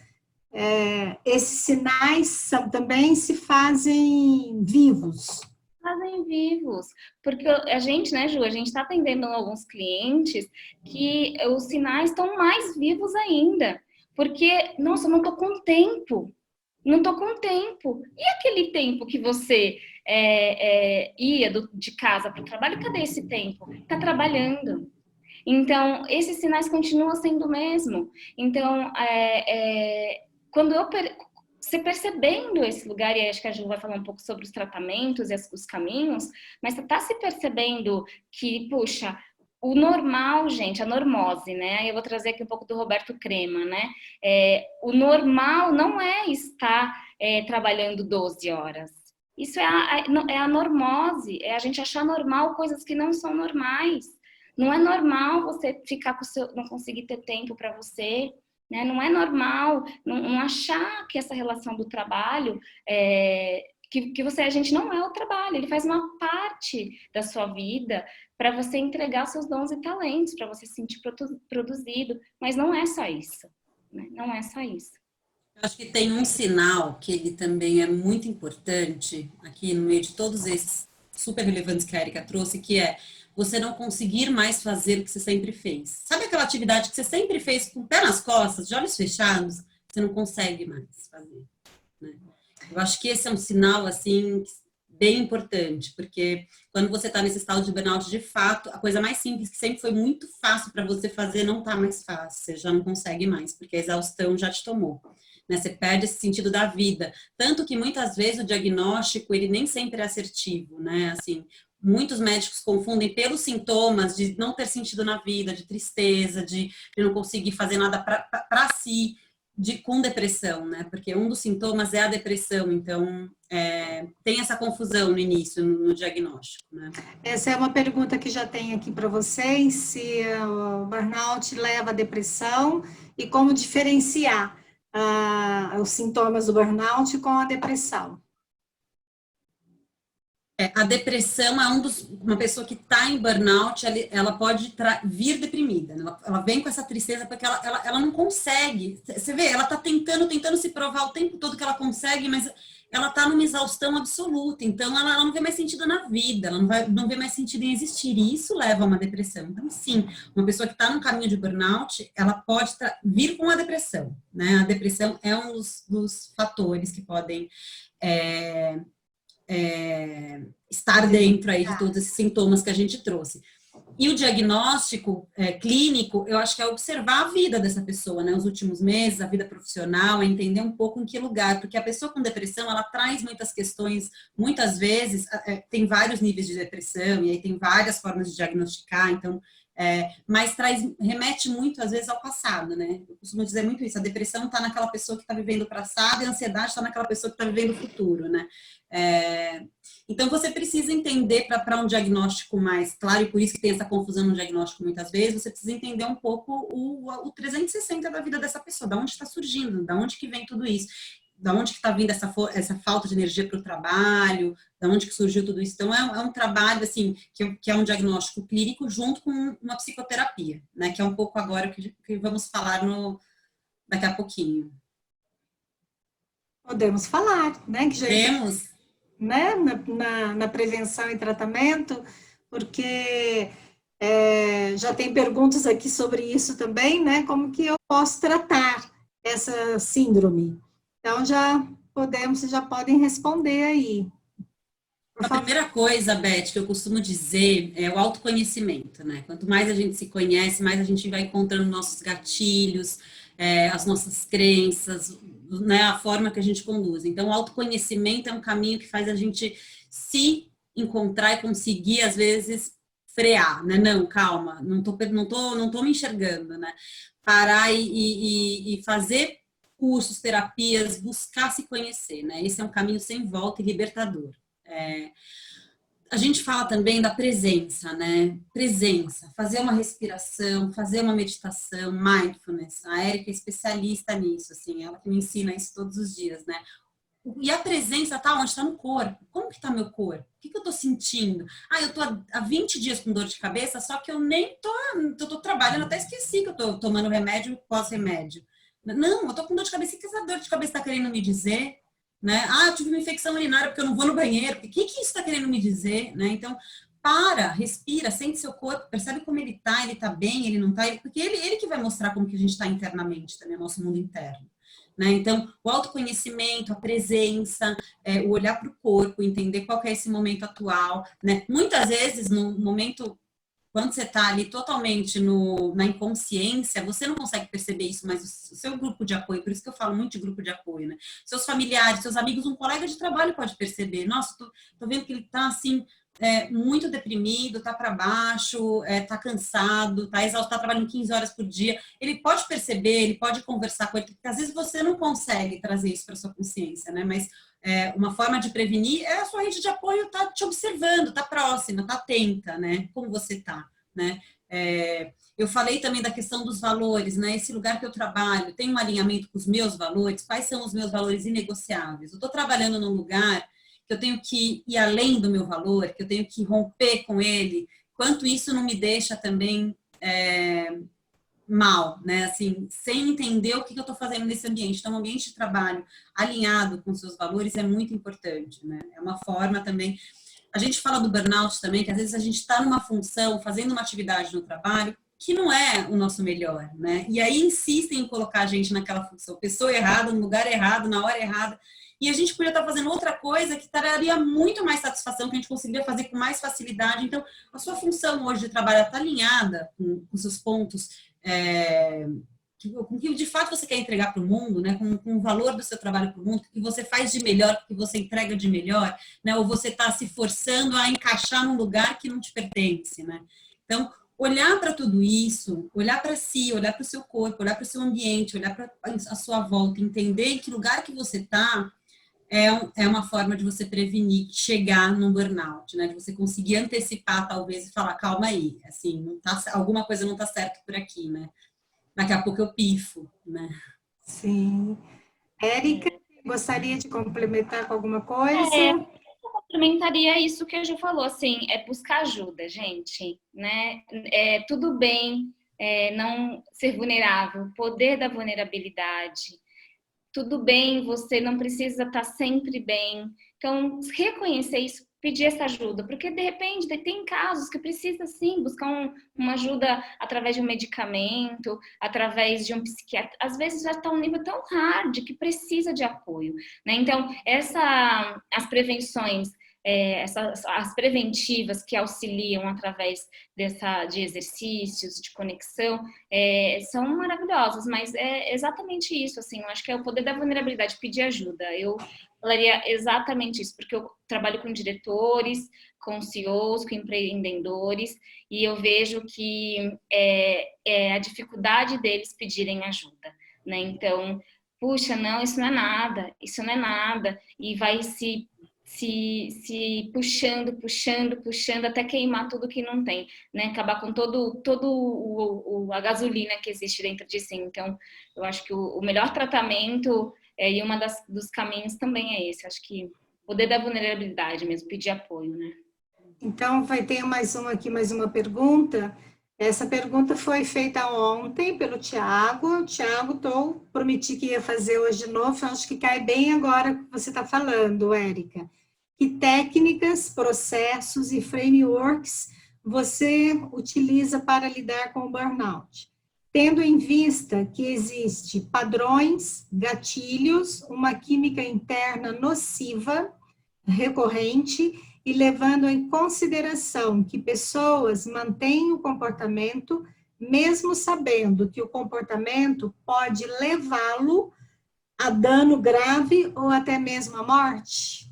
esses sinais também se fazem vivos. Fazem vivos, porque a gente, né, Ju, a gente está atendendo alguns clientes que os sinais estão mais vivos ainda. Porque, nossa, eu não tô com tempo. Não tô com tempo. E aquele tempo que você ia de casa para o trabalho, cadê esse tempo? Tá trabalhando. Então, esses sinais continuam sendo o mesmo. Então, quando você percebendo esse lugar, e acho que a Ju vai falar um pouco sobre os tratamentos e os caminhos, mas você tá se percebendo que, puxa, o normal, gente, a normose, né? Eu vou trazer aqui um pouco do Roberto Crema, né? O normal não é estar trabalhando 12 horas. Isso é a normose, é a gente achar normal coisas que não são normais. Não é normal você ficar não conseguir ter tempo para você, né? Não é normal não achar que essa relação do trabalho a gente não é o trabalho, ele faz uma parte da sua vida para você entregar seus dons e talentos, para você se sentir produzido, mas não é só isso, né? Não é só isso. Eu acho que tem um sinal que ele também é muito importante aqui no meio de todos esses super relevantes que a Erika trouxe, que é você não conseguir mais fazer o que você sempre fez. Sabe aquela atividade que você sempre fez com o pé nas costas, de olhos fechados, você não consegue mais fazer, né? Eu acho que esse é um sinal, assim, bem importante, porque quando você está nesse estado de burnout, de fato, a coisa mais simples, que sempre foi muito fácil para você fazer, não está mais fácil, você já não consegue mais, porque a exaustão já te tomou, né? Você perde esse sentido da vida, tanto que muitas vezes o diagnóstico, ele nem sempre é assertivo, né? Assim, muitos médicos confundem pelos sintomas de não ter sentido na vida, de tristeza, de não conseguir fazer nada para si, com depressão, né? Porque um dos sintomas é a depressão, então tem essa confusão no início, no diagnóstico, né? Essa é uma pergunta que já tem aqui para vocês, se o burnout leva à depressão e como diferenciar os sintomas do burnout com a depressão. A depressão é uma pessoa que está em burnout, ela pode vir deprimida, né? Ela vem com essa tristeza porque ela não consegue. Você vê, ela está tentando se provar o tempo todo que ela consegue, mas ela está numa exaustão absoluta, então ela não vê mais sentido na vida, ela não vê mais sentido em existir, e isso leva a uma depressão. Então, sim, uma pessoa que está num caminho de burnout, ela pode vir com a depressão, né? A depressão é um dos fatores que podem estar dentro aí de todos esses sintomas que a gente trouxe. E o diagnóstico clínico, eu acho que é observar a vida dessa pessoa, né? Os últimos meses, a vida profissional, é entender um pouco em que lugar, porque a pessoa com depressão, ela traz muitas questões, muitas vezes, tem vários níveis de depressão, e aí tem várias formas de diagnosticar, então, mas remete muito, às vezes, ao passado, né? Eu costumo dizer muito isso, a depressão está naquela pessoa que está vivendo o passado, e a ansiedade está naquela pessoa que está vivendo o futuro, né? Então, você precisa entender para um diagnóstico mais claro, e por isso que tem essa confusão no diagnóstico muitas vezes, você precisa entender um pouco o 360 da vida dessa pessoa, da onde está surgindo, da onde que vem tudo isso, da onde que está vindo essa falta de energia para o trabalho, da onde que surgiu tudo isso. Então, é um trabalho, assim, que é um diagnóstico clínico junto com uma psicoterapia, né, que é um pouco agora que vamos falar daqui a pouquinho. Podemos falar, né? Que já Temos... né, na prevenção e tratamento, porque já tem perguntas aqui sobre isso também, né? Como que eu posso tratar essa síndrome? Então, vocês já podem responder aí. A primeira coisa, Beth, que eu costumo dizer é o autoconhecimento, né? Quanto mais a gente se conhece, mais a gente vai encontrando nossos gatilhos, as nossas crenças, né? A forma que a gente conduz. Então, o autoconhecimento é um caminho que faz a gente se encontrar e conseguir, às vezes, frear, né? Não, calma, não tô me enxergando, né? Parar e fazer cursos, terapias, buscar se conhecer, né? Esse é um caminho sem volta e libertador. A gente fala também da presença, né? Presença, fazer uma respiração, fazer uma meditação, mindfulness. A Érica é especialista nisso, assim, ela que me ensina isso todos os dias, né? E a presença tá onde? Tá no corpo. Como que tá meu corpo? O que eu tô sentindo? Eu tô há 20 dias com dor de cabeça, só que eu nem tô trabalhando, até esqueci que eu tô tomando remédio pós-remédio. Não, eu tô com dor de cabeça. O que essa dor de cabeça tá querendo me dizer? Né? Eu tive uma infecção urinária porque eu não vou no banheiro. O que isso está querendo me dizer? Né? Então, respira, sente seu corpo, percebe como ele tá bem, ele não tá, porque ele que vai mostrar como que a gente está internamente, também, o nosso mundo interno. Né? Então, o autoconhecimento, a presença, o olhar para o corpo, entender qual que é esse momento atual. Né? Muitas vezes, no momento... Quando você está ali totalmente na inconsciência, você não consegue perceber isso, mas o seu grupo de apoio, por isso que eu falo muito de grupo de apoio, né? Seus familiares, seus amigos, um colega de trabalho pode perceber. Nossa, tô vendo que ele está assim, muito deprimido, tá para baixo, tá cansado, tá exausto, tá trabalhando 15 horas por dia. Ele pode perceber, ele pode conversar com ele, porque às vezes você não consegue trazer isso para sua consciência, né? Mas uma forma de prevenir é a sua rede de apoio tá te observando, tá próxima, tá atenta, né? Como você tá, né? Eu falei também da questão dos valores, né? Esse lugar que eu trabalho tem um alinhamento com os meus valores? Quais são os meus valores inegociáveis? Eu estou trabalhando num lugar que eu tenho que ir além do meu valor, que eu tenho que romper com ele, quanto isso não me deixa também mal, né? Assim, sem entender o que eu estou fazendo nesse ambiente. Então, um ambiente de trabalho alinhado com seus valores é muito importante, né? É uma forma também. a gente fala do burnout também, que às vezes a gente está numa função, fazendo uma atividade no trabalho, que não é o nosso melhor, né? E aí insistem em colocar a gente naquela função, pessoa errada, no lugar errado, na hora errada, e a gente podia estar fazendo outra coisa que traria muito mais satisfação, que a gente conseguiria fazer com mais facilidade. Então, a sua função hoje de trabalho está alinhada com seus pontos, com o que de fato você quer entregar para o mundo, né? Com o valor do seu trabalho para o mundo, o que você faz de melhor, o que você entrega de melhor, né? Ou você está se forçando a encaixar num lugar que não te pertence, né? Então, olhar para tudo isso, olhar para si, olhar para o seu corpo, olhar para o seu ambiente, olhar para a sua volta, entender em que lugar que você está, é uma forma de você prevenir chegar num burnout, né? De você conseguir antecipar, talvez, e falar, calma aí, assim, não tá, alguma coisa não está certa por aqui, né? Daqui a pouco eu pifo, né? Sim. Érica, gostaria de complementar com alguma coisa? Eu complementaria isso que a Ju falou, assim, é buscar ajuda, gente, né? Tudo bem não ser vulnerável, o poder da vulnerabilidade. Tudo bem, você não precisa estar sempre bem. Então, reconhecer isso, pedir essa ajuda, porque de repente tem casos que precisa sim buscar uma ajuda através de um medicamento, através de um psiquiatra. Às vezes já está um nível tão hard que precisa de apoio, né? Então, as prevenções, as preventivas que auxiliam através de exercícios, de conexão, são maravilhosas, mas é exatamente isso, assim, eu acho que é o poder da vulnerabilidade, pedir ajuda. Eu falaria exatamente isso, porque eu trabalho com diretores, com CEOs, com empreendedores, e eu vejo que a dificuldade deles pedirem ajuda, né? Então, puxa, não, isso não é nada, e vai se puxando até queimar tudo que não tem, né? Acabar com todo a gasolina que existe dentro de si. Então, eu acho que o melhor tratamento e dos caminhos também é esse. Acho que o poder da vulnerabilidade mesmo, pedir apoio, né? Então, vai ter mais uma pergunta. Essa pergunta foi feita ontem pelo Tiago. Tiago, prometi que ia fazer hoje de novo, acho que cai bem agora que você está falando, Érica. Que técnicas, processos e frameworks você utiliza para lidar com o burnout? Tendo em vista que existe padrões, gatilhos, uma química interna nociva, recorrente, e levando em consideração que pessoas mantêm o comportamento, mesmo sabendo que o comportamento pode levá-lo a dano grave ou até mesmo à morte?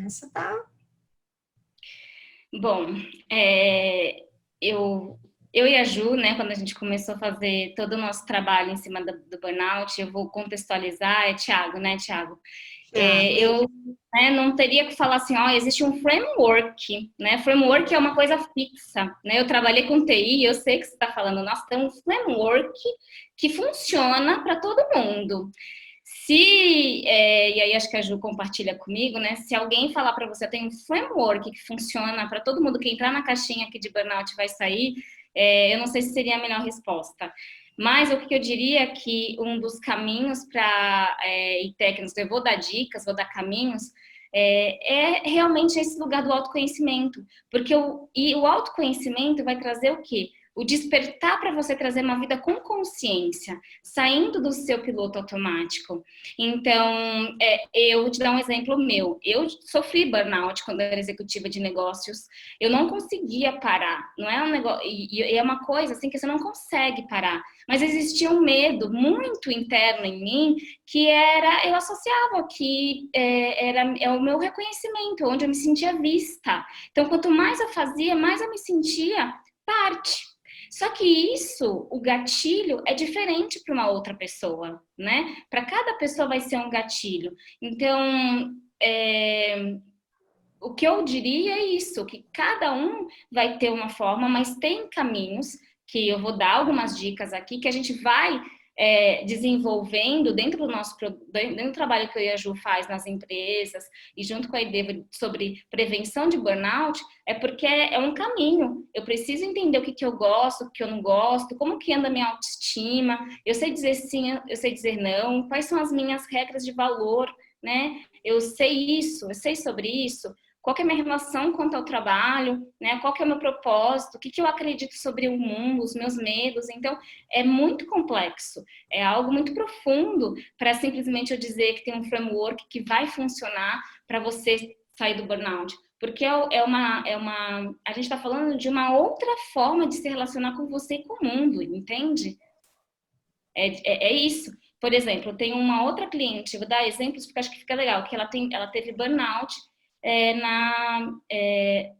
Essa tá. Bom, eu e a Ju, né, quando a gente começou a fazer todo o nosso trabalho em cima do burnout, eu vou contextualizar, Thiago, né, Thiago? Eu não teria que falar assim, existe um framework, né? Framework é uma coisa fixa, né? Eu trabalhei com TI, eu sei que você está falando, nós temos um framework que funciona para todo mundo. E aí acho que a Ju compartilha comigo, né? Se alguém falar para você, tem um framework que funciona para todo mundo que entrar na caixinha aqui de burnout vai sair, eu não sei se seria a melhor resposta. Mas o que eu diria é que um dos caminhos e técnicos, eu vou dar dicas, vou dar caminhos, realmente esse lugar do autoconhecimento. Porque o autoconhecimento vai trazer o quê? O despertar para você trazer uma vida com consciência, saindo do seu piloto automático. Então, eu vou te dar um exemplo meu. Eu sofri burnout quando eu era executiva de negócios. Eu não conseguia parar. Não é um negócio, e é uma coisa assim que você não consegue parar. Mas existia um medo muito interno em mim que eu associava que era o meu reconhecimento, onde eu me sentia vista. Então, quanto mais eu fazia, mais eu me sentia parte. Só que isso, o gatilho, é diferente para uma outra pessoa, né? Para cada pessoa vai ser um gatilho. Então, o que eu diria é isso, que cada um vai ter uma forma, mas tem caminhos que eu vou dar algumas dicas aqui, que a gente vai desenvolvendo dentro do trabalho que eu e a Ju faz nas empresas e junto com a IDEVA sobre prevenção de burnout, porque é um caminho. Eu preciso entender o que eu gosto, o que eu não gosto, como que anda a minha autoestima, eu sei dizer sim, eu sei dizer não, quais são as minhas regras de valor, né? Eu sei sobre isso, qual que é a minha relação quanto ao trabalho, né? Qual que é o meu propósito, o que que eu acredito sobre o mundo, os meus medos. Então, é muito complexo, é algo muito profundo para simplesmente eu dizer que tem um framework que vai funcionar para você sair do burnout. Porque a gente está falando de uma outra forma de se relacionar com você e com o mundo, entende? É isso. Por exemplo, eu tenho uma outra cliente, vou dar exemplos porque acho que fica legal, que ela teve burnout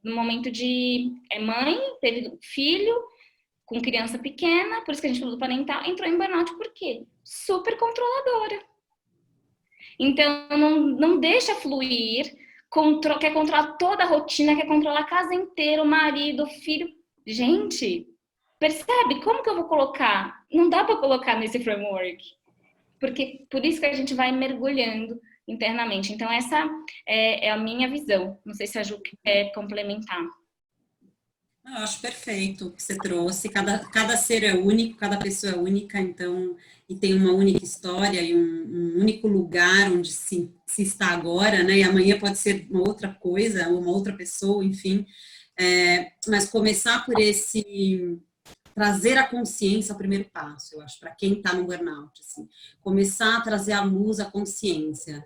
no momento de mãe, teve filho com criança pequena, por isso que a gente falou do parental, entrou em burnout por quê? Super controladora. Então, não deixa fluir, quer controlar toda a rotina, quer controlar a casa inteira, o marido, o filho. Gente, percebe? Como que eu vou colocar? Não dá para colocar nesse framework. Porque por isso que a gente vai mergulhando internamente. Então, essa é a minha visão. Não sei se a Ju quer complementar. Eu acho perfeito o que você trouxe. Cada ser é único, cada pessoa é única, então, e tem uma única história e um único lugar onde se está agora, né? E amanhã pode ser uma outra coisa, uma outra pessoa, enfim. Mas começar por trazer a consciência é o primeiro passo, eu acho, para quem está no burnout, assim. Começar a trazer à luz a consciência,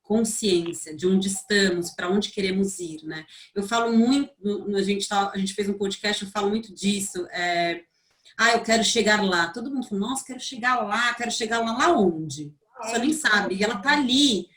consciência de onde estamos, para onde queremos ir, né? Eu falo muito, a gente fez um podcast, eu falo muito disso, eu quero chegar lá. Todo mundo fala, nossa, quero chegar lá onde? Você nem sabe, e ela tá ali,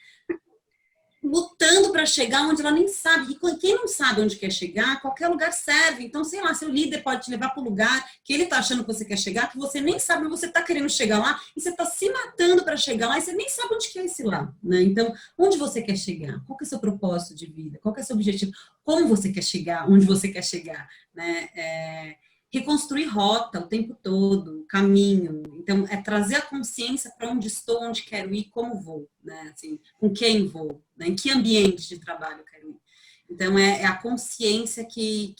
lutando para chegar onde ela nem sabe. E quem não sabe onde quer chegar, qualquer lugar serve. Então, sei lá, seu líder pode te levar para o lugar que ele tá achando que você quer chegar, que você nem sabe, mas você tá querendo chegar lá, e você tá se matando para chegar lá, e você nem sabe onde quer esse lá, né? Então, onde você quer chegar? Qual que é o seu propósito de vida? Qual que é o seu objetivo? Como você quer chegar? Onde você quer chegar? Né? Reconstruir rota o tempo todo, caminho. Então, trazer a consciência para onde estou, onde quero ir, como vou, né? Assim, com quem vou, né? Em que ambiente de trabalho quero ir. Então, é a consciência que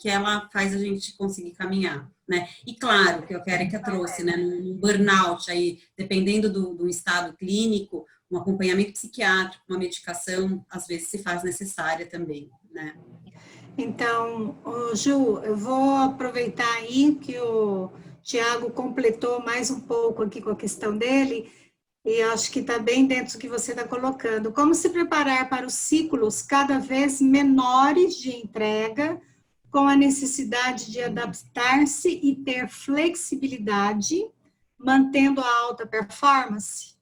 ela faz a gente conseguir caminhar, né? E claro, que a Erika trouxe, né? No burnout, aí, dependendo do estado clínico, um acompanhamento psiquiátrico, uma medicação, às vezes se faz necessária também, né? Então, Ju, eu vou aproveitar aí que o Tiago completou mais um pouco aqui com a questão dele, e acho que está bem dentro do que você está colocando. Como se preparar para os ciclos cada vez menores de entrega, com a necessidade de adaptar-se e ter flexibilidade, mantendo a alta performance?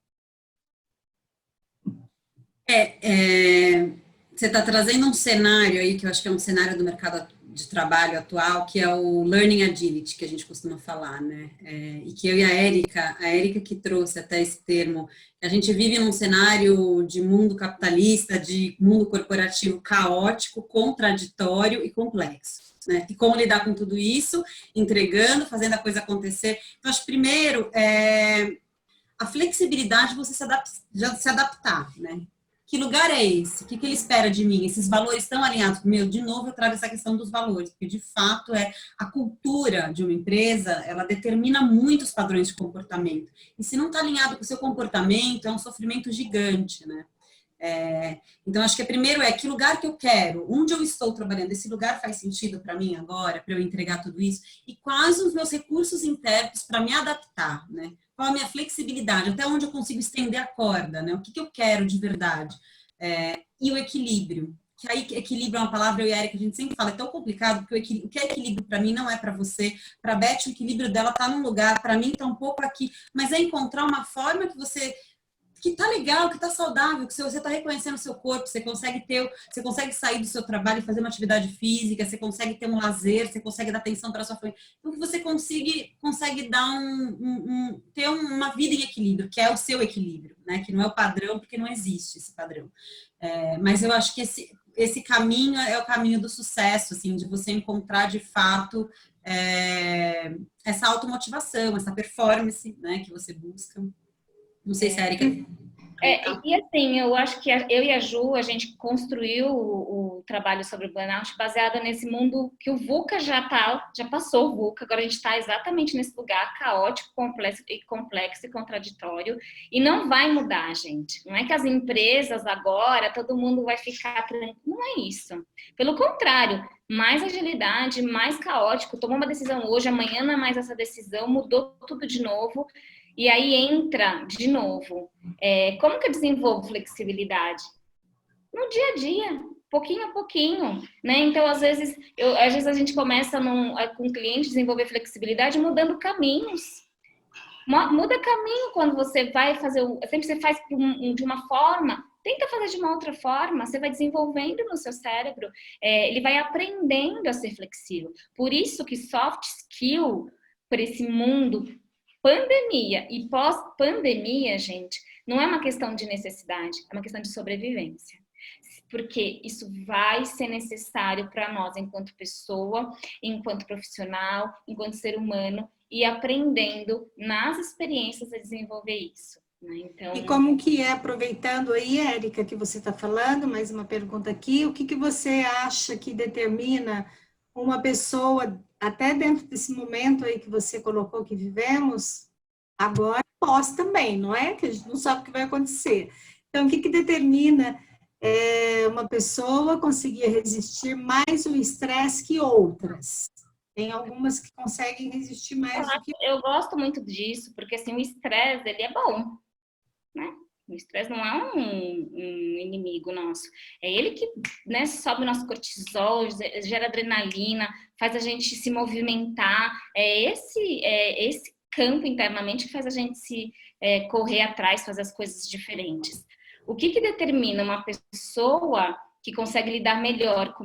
Você está trazendo um cenário aí, que eu acho que é um cenário do mercado de trabalho atual, que é o Learning Agility, que a gente costuma falar, né? E que eu e a Erika que trouxe até esse termo, a gente vive num cenário de mundo capitalista, de mundo corporativo caótico, contraditório e complexo, né? E como lidar com tudo isso, entregando, fazendo a coisa acontecer. Então, acho que primeiro, a flexibilidade de você se adaptar, né? Que lugar é esse? O que ele espera de mim? Esses valores estão alinhados com o meu? De novo, eu trago essa questão dos valores, porque de fato a cultura de uma empresa, ela determina muitos padrões de comportamento. E se não está alinhado com o seu comportamento, é um sofrimento gigante, né? Então, acho que primeiro que lugar que eu quero, onde eu estou trabalhando, esse lugar faz sentido para mim agora, para eu entregar tudo isso, e quais os meus recursos internos para me adaptar, né? Qual a minha flexibilidade, até onde eu consigo estender a corda, né? O que eu quero de verdade. E o equilíbrio, que aí equilíbrio é uma palavra, eu e a Erika, a gente sempre fala, é tão complicado, porque o que é equilíbrio para mim não é para você, para a Beth o equilíbrio dela está num lugar, para mim está um pouco aqui, mas é encontrar uma forma que tá legal, que tá saudável, que você tá reconhecendo o seu corpo, você consegue sair do seu trabalho e fazer uma atividade física, você consegue ter um lazer, você consegue dar atenção para sua família. Então, que você consegue dar ter uma vida em equilíbrio, que é o seu equilíbrio, né? Que não é o padrão, porque não existe esse padrão. Mas eu acho que esse caminho é o caminho do sucesso, assim, de você encontrar de fato essa automotivação, essa performance, né, que você busca. Não sei se a Érica... E assim, eu acho que eu e a Ju, a gente construiu o trabalho sobre o burnout baseado nesse mundo que o VUCA já passou o VUCA, agora a gente está exatamente nesse lugar caótico, complexo e contraditório, e não vai mudar, gente. Não é que as empresas agora, todo mundo vai ficar tranquilo, não é isso. Pelo contrário, mais agilidade, mais caótico, tomou uma decisão hoje, amanhã não é mais essa decisão, mudou tudo de novo. E aí entra, de novo, como que eu desenvolvo flexibilidade? No dia a dia, pouquinho a pouquinho, né? Então, às vezes a gente começa com o cliente desenvolver flexibilidade mudando caminhos. Muda caminho quando você vai fazer, sempre você faz de uma forma, tenta fazer de uma outra forma, você vai desenvolvendo no seu cérebro, ele vai aprendendo a ser flexível. Por isso que soft skill, para esse mundo pandemia e pós-pandemia, gente, não é uma questão de necessidade, é uma questão de sobrevivência. Porque isso vai ser necessário para nós, enquanto pessoa, enquanto profissional, enquanto ser humano, e aprendendo nas experiências a desenvolver isso. Né? Então... E como que é, aproveitando aí, Érica, que você está falando, mais uma pergunta aqui, o que você acha que determina uma pessoa, até dentro desse momento aí que você colocou que vivemos, agora pós também, não é? Que a gente não sabe o que vai acontecer. Então, o que determina uma pessoa conseguir resistir mais o estresse que outras? Tem algumas que conseguem resistir mais do que... Eu gosto muito disso, porque assim, o estresse, ele é bom, né? O estresse não é um inimigo nosso. É ele que, né, sobe o nosso cortisol, gera adrenalina, faz a gente se movimentar. É esse campo internamente que faz a gente correr atrás, fazer as coisas diferentes. O que determina uma pessoa que consegue lidar melhor com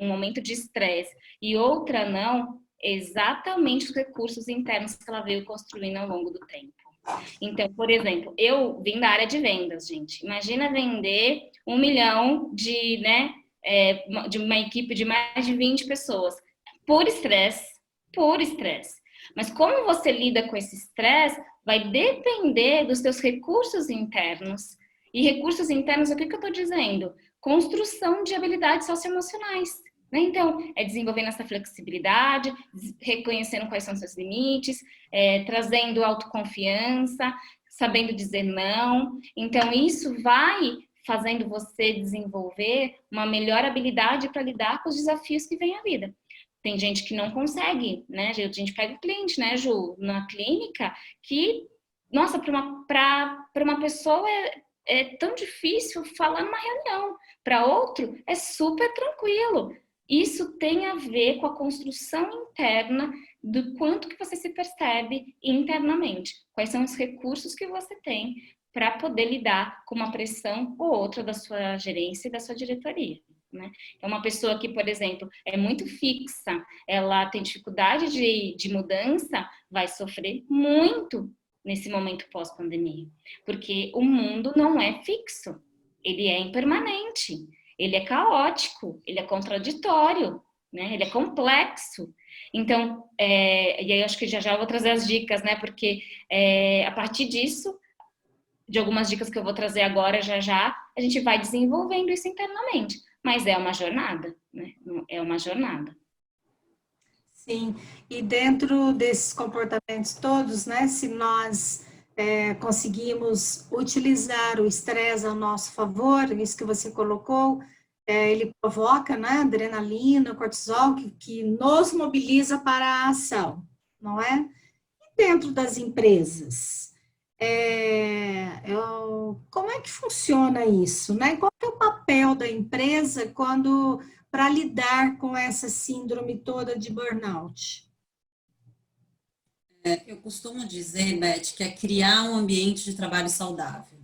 um momento de estresse e outra não? Exatamente os recursos internos que ela veio construindo ao longo do tempo. Então, por exemplo, eu vim da área de vendas, gente. Imagina vender 1 milhão de uma equipe de mais de 20 pessoas. Por estresse. Mas como você lida com esse estresse vai depender dos seus recursos internos. E recursos internos, o que eu estou dizendo? Construção de habilidades socioemocionais. Então, é desenvolvendo essa flexibilidade, reconhecendo quais são seus limites, trazendo autoconfiança, sabendo dizer não. Então, isso vai fazendo você desenvolver uma melhor habilidade para lidar com os desafios que vem à vida. Tem gente que não consegue, né? A gente pega o cliente, né, Ju, na clínica, que, nossa, para uma pessoa é tão difícil falar numa reunião. Para outro, é super tranquilo. Isso tem a ver com a construção interna do quanto que você se percebe internamente. Quais são os recursos que você tem para poder lidar com uma pressão ou outra da sua gerência e da sua diretoria. Né? É uma pessoa que, por exemplo, é muito fixa, ela tem dificuldade de mudança, vai sofrer muito nesse momento pós-pandemia. Porque o mundo não é fixo, ele é impermanente. Ele é caótico, ele é contraditório, né? Ele é complexo. Então, e aí eu acho que já vou trazer as dicas, né? Porque a partir disso, de algumas dicas que eu vou trazer agora, já, a gente vai desenvolvendo isso internamente. Mas é uma jornada, né? É uma jornada. Sim, e dentro desses comportamentos todos, né? Se nós conseguimos utilizar o estresse ao nosso favor, isso que você colocou, ele provoca, né, adrenalina, cortisol, que nos mobiliza para a ação, não é? E dentro das empresas, como é que funciona isso, né? Qual é o papel da empresa para lidar com essa síndrome toda de burnout? Eu costumo dizer, Beth, que é criar um ambiente de trabalho saudável,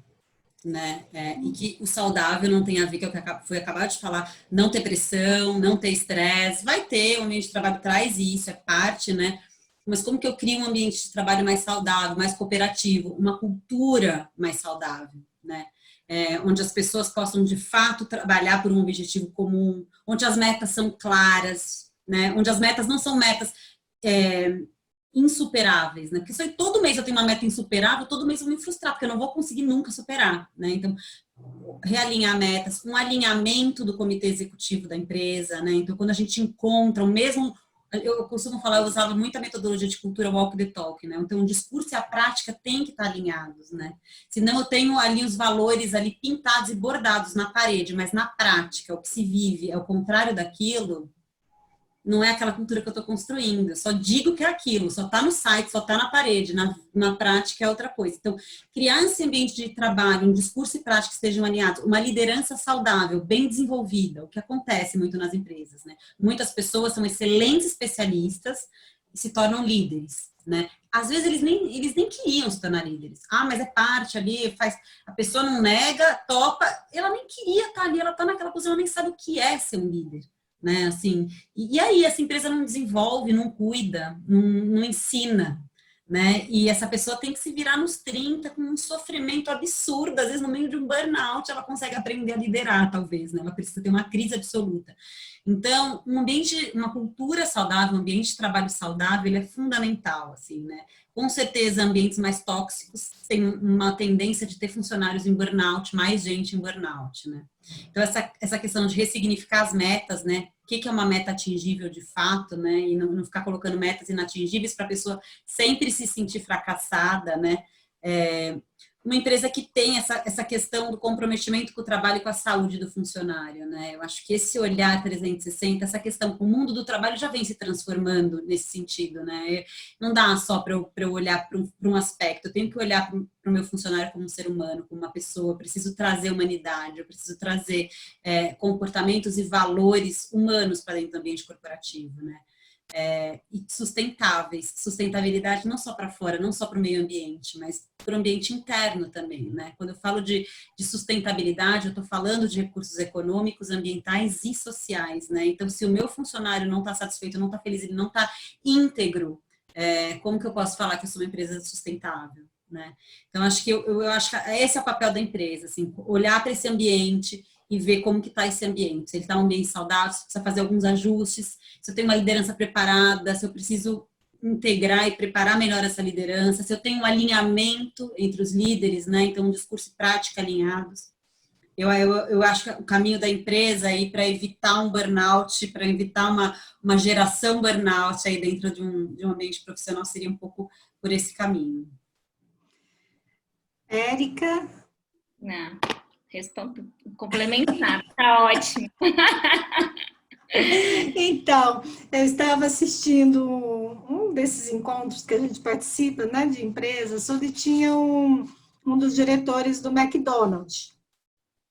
né? E que o saudável não tem a ver, que eu fui acabar de falar, não ter pressão, não ter estresse. Vai ter, o ambiente de trabalho traz isso, é parte, né? Mas como que eu crio um ambiente de trabalho mais saudável, mais cooperativo, uma cultura mais saudável, né? Onde as pessoas possam, de fato, trabalhar por um objetivo comum, onde as metas são claras, né? Onde as metas não são metas insuperáveis, né? Porque se todo mês eu tenho uma meta insuperável, todo mês eu vou me frustrar, porque eu não vou conseguir nunca superar, né? Então, realinhar metas, um alinhamento do comitê executivo da empresa, né? Então, quando a gente encontra o mesmo... Eu costumo falar, eu usava muito a metodologia de cultura walk the talk, né? Então, o discurso e a prática têm que estar alinhados, né? Senão eu tenho ali os valores ali pintados e bordados na parede, mas na prática, o que se vive é o contrário daquilo, não é aquela cultura que eu estou construindo. Eu só digo que é aquilo, só está no site, só está na parede, na prática é outra coisa. Então, criar esse ambiente de trabalho, um discurso e prática que estejam alinhados, uma liderança saudável, bem desenvolvida, o que acontece muito nas empresas, né? Muitas pessoas são excelentes especialistas e se tornam líderes, né? Às vezes eles nem queriam se tornar líderes. Ah, mas é parte ali, a pessoa não nega, topa, ela nem queria estar ali, ela está naquela posição, ela nem sabe o que é ser um líder. Né, assim, e aí essa empresa não desenvolve, não cuida, não ensina, né, e essa pessoa tem que se virar nos 30 com um sofrimento absurdo, às vezes no meio de um burnout ela consegue aprender a liderar, talvez, né, ela precisa ter uma crise absoluta. Então, um ambiente, uma cultura saudável, um ambiente de trabalho saudável, ele é fundamental, assim, né, com certeza ambientes mais tóxicos têm uma tendência de ter funcionários em burnout, mais gente em burnout, né. Então, essa questão de ressignificar as metas, né? O que é uma meta atingível de fato, né? E não ficar colocando metas inatingíveis para a pessoa sempre se sentir fracassada, né? Uma empresa que tem essa questão do comprometimento com o trabalho e com a saúde do funcionário, né? Eu acho que esse olhar 360, essa questão com o mundo do trabalho já vem se transformando nesse sentido, né? Não dá só para eu olhar para um aspecto, eu tenho que olhar para o meu funcionário como um ser humano, como uma pessoa, eu preciso trazer humanidade, eu preciso trazer comportamentos e valores humanos para dentro do ambiente corporativo, né? E sustentáveis, sustentabilidade não só para fora, não só para o meio ambiente, mas para o ambiente interno também, né? Quando eu falo de sustentabilidade, eu estou falando de recursos econômicos, ambientais e sociais, né? Então, se o meu funcionário não está satisfeito, não está feliz, ele não está íntegro, como que eu posso falar que eu sou uma empresa sustentável, né? Então, acho que eu acho que esse é o papel da empresa, assim, olhar para esse ambiente e ver como que está esse ambiente. Se ele está um ambiente saudável, se precisa fazer alguns ajustes, se eu tenho uma liderança preparada, se eu preciso integrar e preparar melhor essa liderança, se eu tenho um alinhamento entre os líderes, né? Então, um discurso e prática alinhados. Eu acho que o caminho da empresa aí para evitar um burnout, para evitar uma geração burnout aí dentro de um ambiente profissional seria um pouco por esse caminho. Érica? Não, respondo, complementar, tá ótimo. Então, eu estava assistindo um desses encontros que a gente participa, né, de empresas, onde tinha um dos diretores do McDonald's.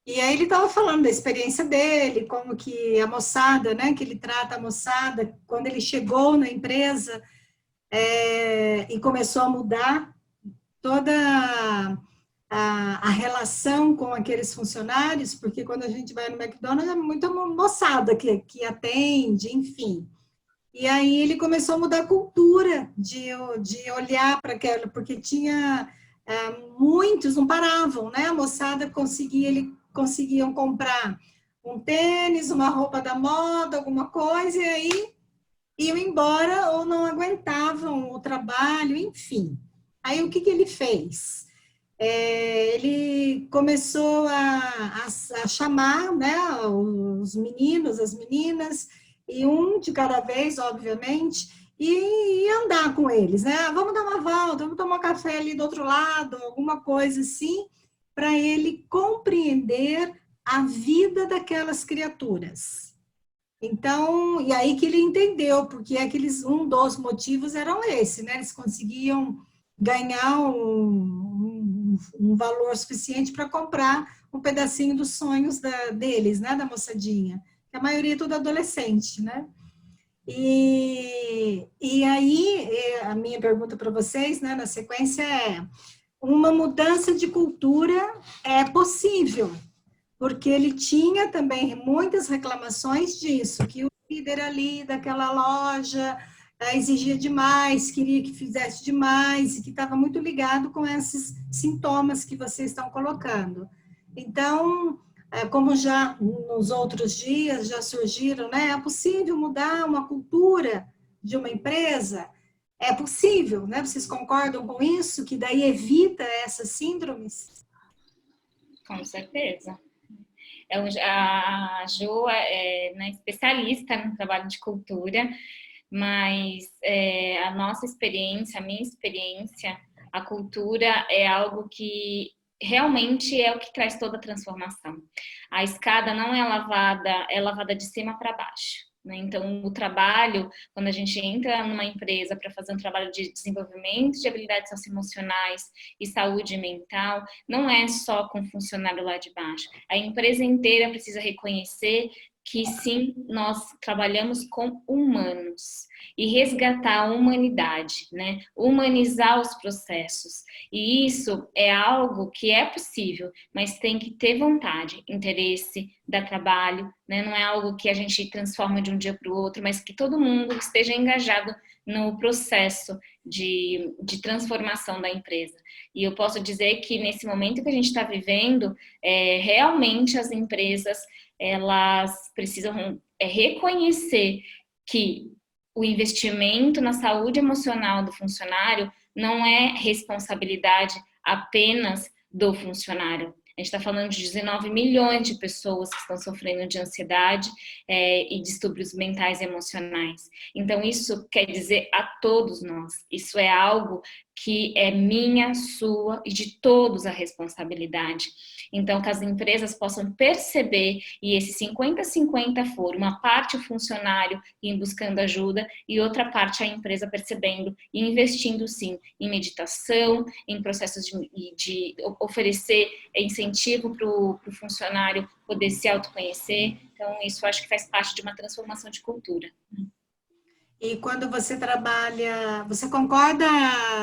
E aí ele estava falando da experiência dele, como que a moçada, né, que ele trata a moçada, quando ele chegou na empresa e começou a mudar toda a relação com aqueles funcionários, porque quando a gente vai no McDonald's é muita moçada que atende, enfim. E aí ele começou a mudar a cultura de olhar para aquela, porque tinha muitos não paravam, né? A moçada conseguiam comprar um tênis, uma roupa da moda, alguma coisa, e aí iam embora ou não aguentavam o trabalho, enfim. Aí o que ele fez? Ele começou a chamar, né, os meninos, as meninas, e um de cada vez, obviamente, e andar com eles, né? Vamos dar uma volta, vamos tomar um café ali do outro lado, alguma coisa assim, para ele compreender a vida daquelas criaturas. Então, e aí que ele entendeu, porque um dos motivos eram esse, né? Eles conseguiam ganhar um valor suficiente para comprar um pedacinho dos sonhos deles, né? Da moçadinha. A maioria é tudo adolescente, né? E aí, a minha pergunta para vocês, né, na sequência uma mudança de cultura é possível, porque ele tinha também muitas reclamações disso, que o líder ali daquela loja exigia demais, queria que fizesse demais, e que estava muito ligado com esses sintomas que vocês estão colocando. Então, como já nos outros dias já surgiram, né, é possível mudar uma cultura de uma empresa? é possível, né? Vocês concordam com isso? Que daí evita essas síndromes? Com certeza. A Jo é, né, especialista no trabalho de cultura, mas a nossa experiência, a minha experiência, a cultura é algo que realmente é o que traz toda a transformação. A escada não é lavada de cima para baixo. Então, o trabalho, quando a gente entra numa empresa para fazer um trabalho de desenvolvimento de habilidades socioemocionais e saúde mental, não é só com o funcionário lá de baixo. A empresa inteira precisa reconhecer que sim, nós trabalhamos com humanos e resgatar a humanidade, né? Humanizar os processos. E isso é algo que é possível, mas tem que ter vontade, interesse, dar trabalho, né? Não é algo que a gente transforma de um dia para o outro, mas que todo mundo esteja engajado no processo de transformação da empresa. E eu posso dizer que nesse momento que a gente está vivendo, realmente as empresas elas precisam reconhecer que o investimento na saúde emocional do funcionário não é responsabilidade apenas do funcionário. A gente está falando de 19 milhões de pessoas que estão sofrendo de ansiedade e distúrbios mentais e emocionais. Então, isso quer dizer a todos nós. Isso é algo que é minha, sua e de todos a responsabilidade. Então, que as empresas possam perceber e esse 50-50 for uma parte o funcionário em buscando ajuda e outra parte a empresa percebendo e investindo sim em meditação, em processos de oferecer incentivo para o funcionário poder se autoconhecer. Então, isso acho que faz parte de uma transformação de cultura. E quando você trabalha, você concorda,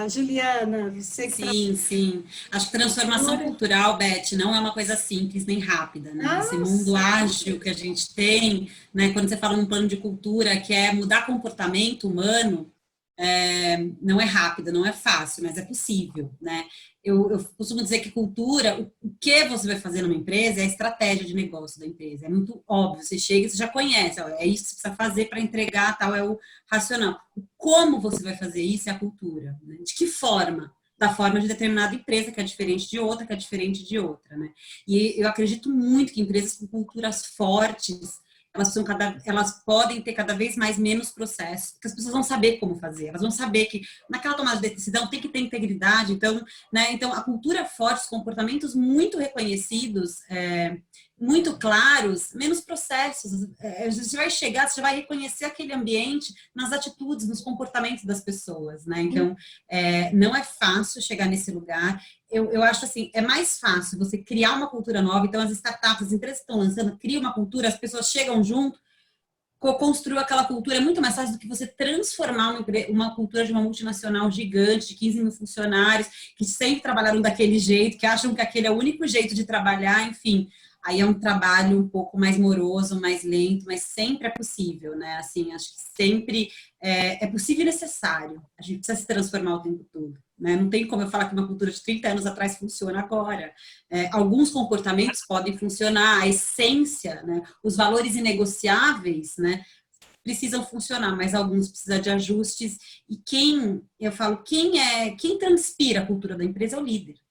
Juliana? Você que Sim. Acho que transformação cultural, Beth, não é uma coisa simples nem rápida, né? Esse Nossa. mundo ágil que a gente tem, né? Quando você fala num plano de cultura que é mudar comportamento humano, não é rápido, não é fácil, mas é possível, né? Eu costumo dizer que cultura, o que você vai fazer numa empresa é a estratégia de negócio da empresa. É muito óbvio, você chega e você já conhece, ó, é isso que você precisa fazer para entregar, tal, é o racional. Como você vai fazer isso é a cultura, né? De que forma? Da forma de determinada empresa, que é diferente de outra, que é diferente de outra, né? E eu acredito muito que empresas com culturas fortes, elas podem ter cada vez menos processos, porque as pessoas vão saber como fazer, elas vão saber que naquela tomada de decisão tem que ter integridade, então, né, então a cultura forte, os comportamentos muito reconhecidos, muito claros, menos processos, você vai chegar, você vai reconhecer aquele ambiente nas atitudes, nos comportamentos das pessoas, né, então não é fácil chegar nesse lugar. Eu acho assim, é mais fácil você criar uma cultura nova, então as startups, as empresas que estão lançando, criam uma cultura, as pessoas chegam junto, construir aquela cultura é muito mais fácil do que você transformar uma cultura de uma multinacional gigante, de 15 mil funcionários, que sempre trabalharam daquele jeito, que acham que aquele é o único jeito de trabalhar, enfim. Aí é um trabalho um pouco mais moroso, mais lento, mas sempre é possível, né? Assim, acho que sempre é possível e necessário. A gente precisa se transformar o tempo todo, né? Não tem como eu falar que uma cultura de 30 anos atrás funciona agora. Alguns comportamentos podem funcionar, a essência, né? Os valores inegociáveis, né? Precisam funcionar, mas alguns precisam de ajustes. E quem transpira a cultura da empresa é o líder.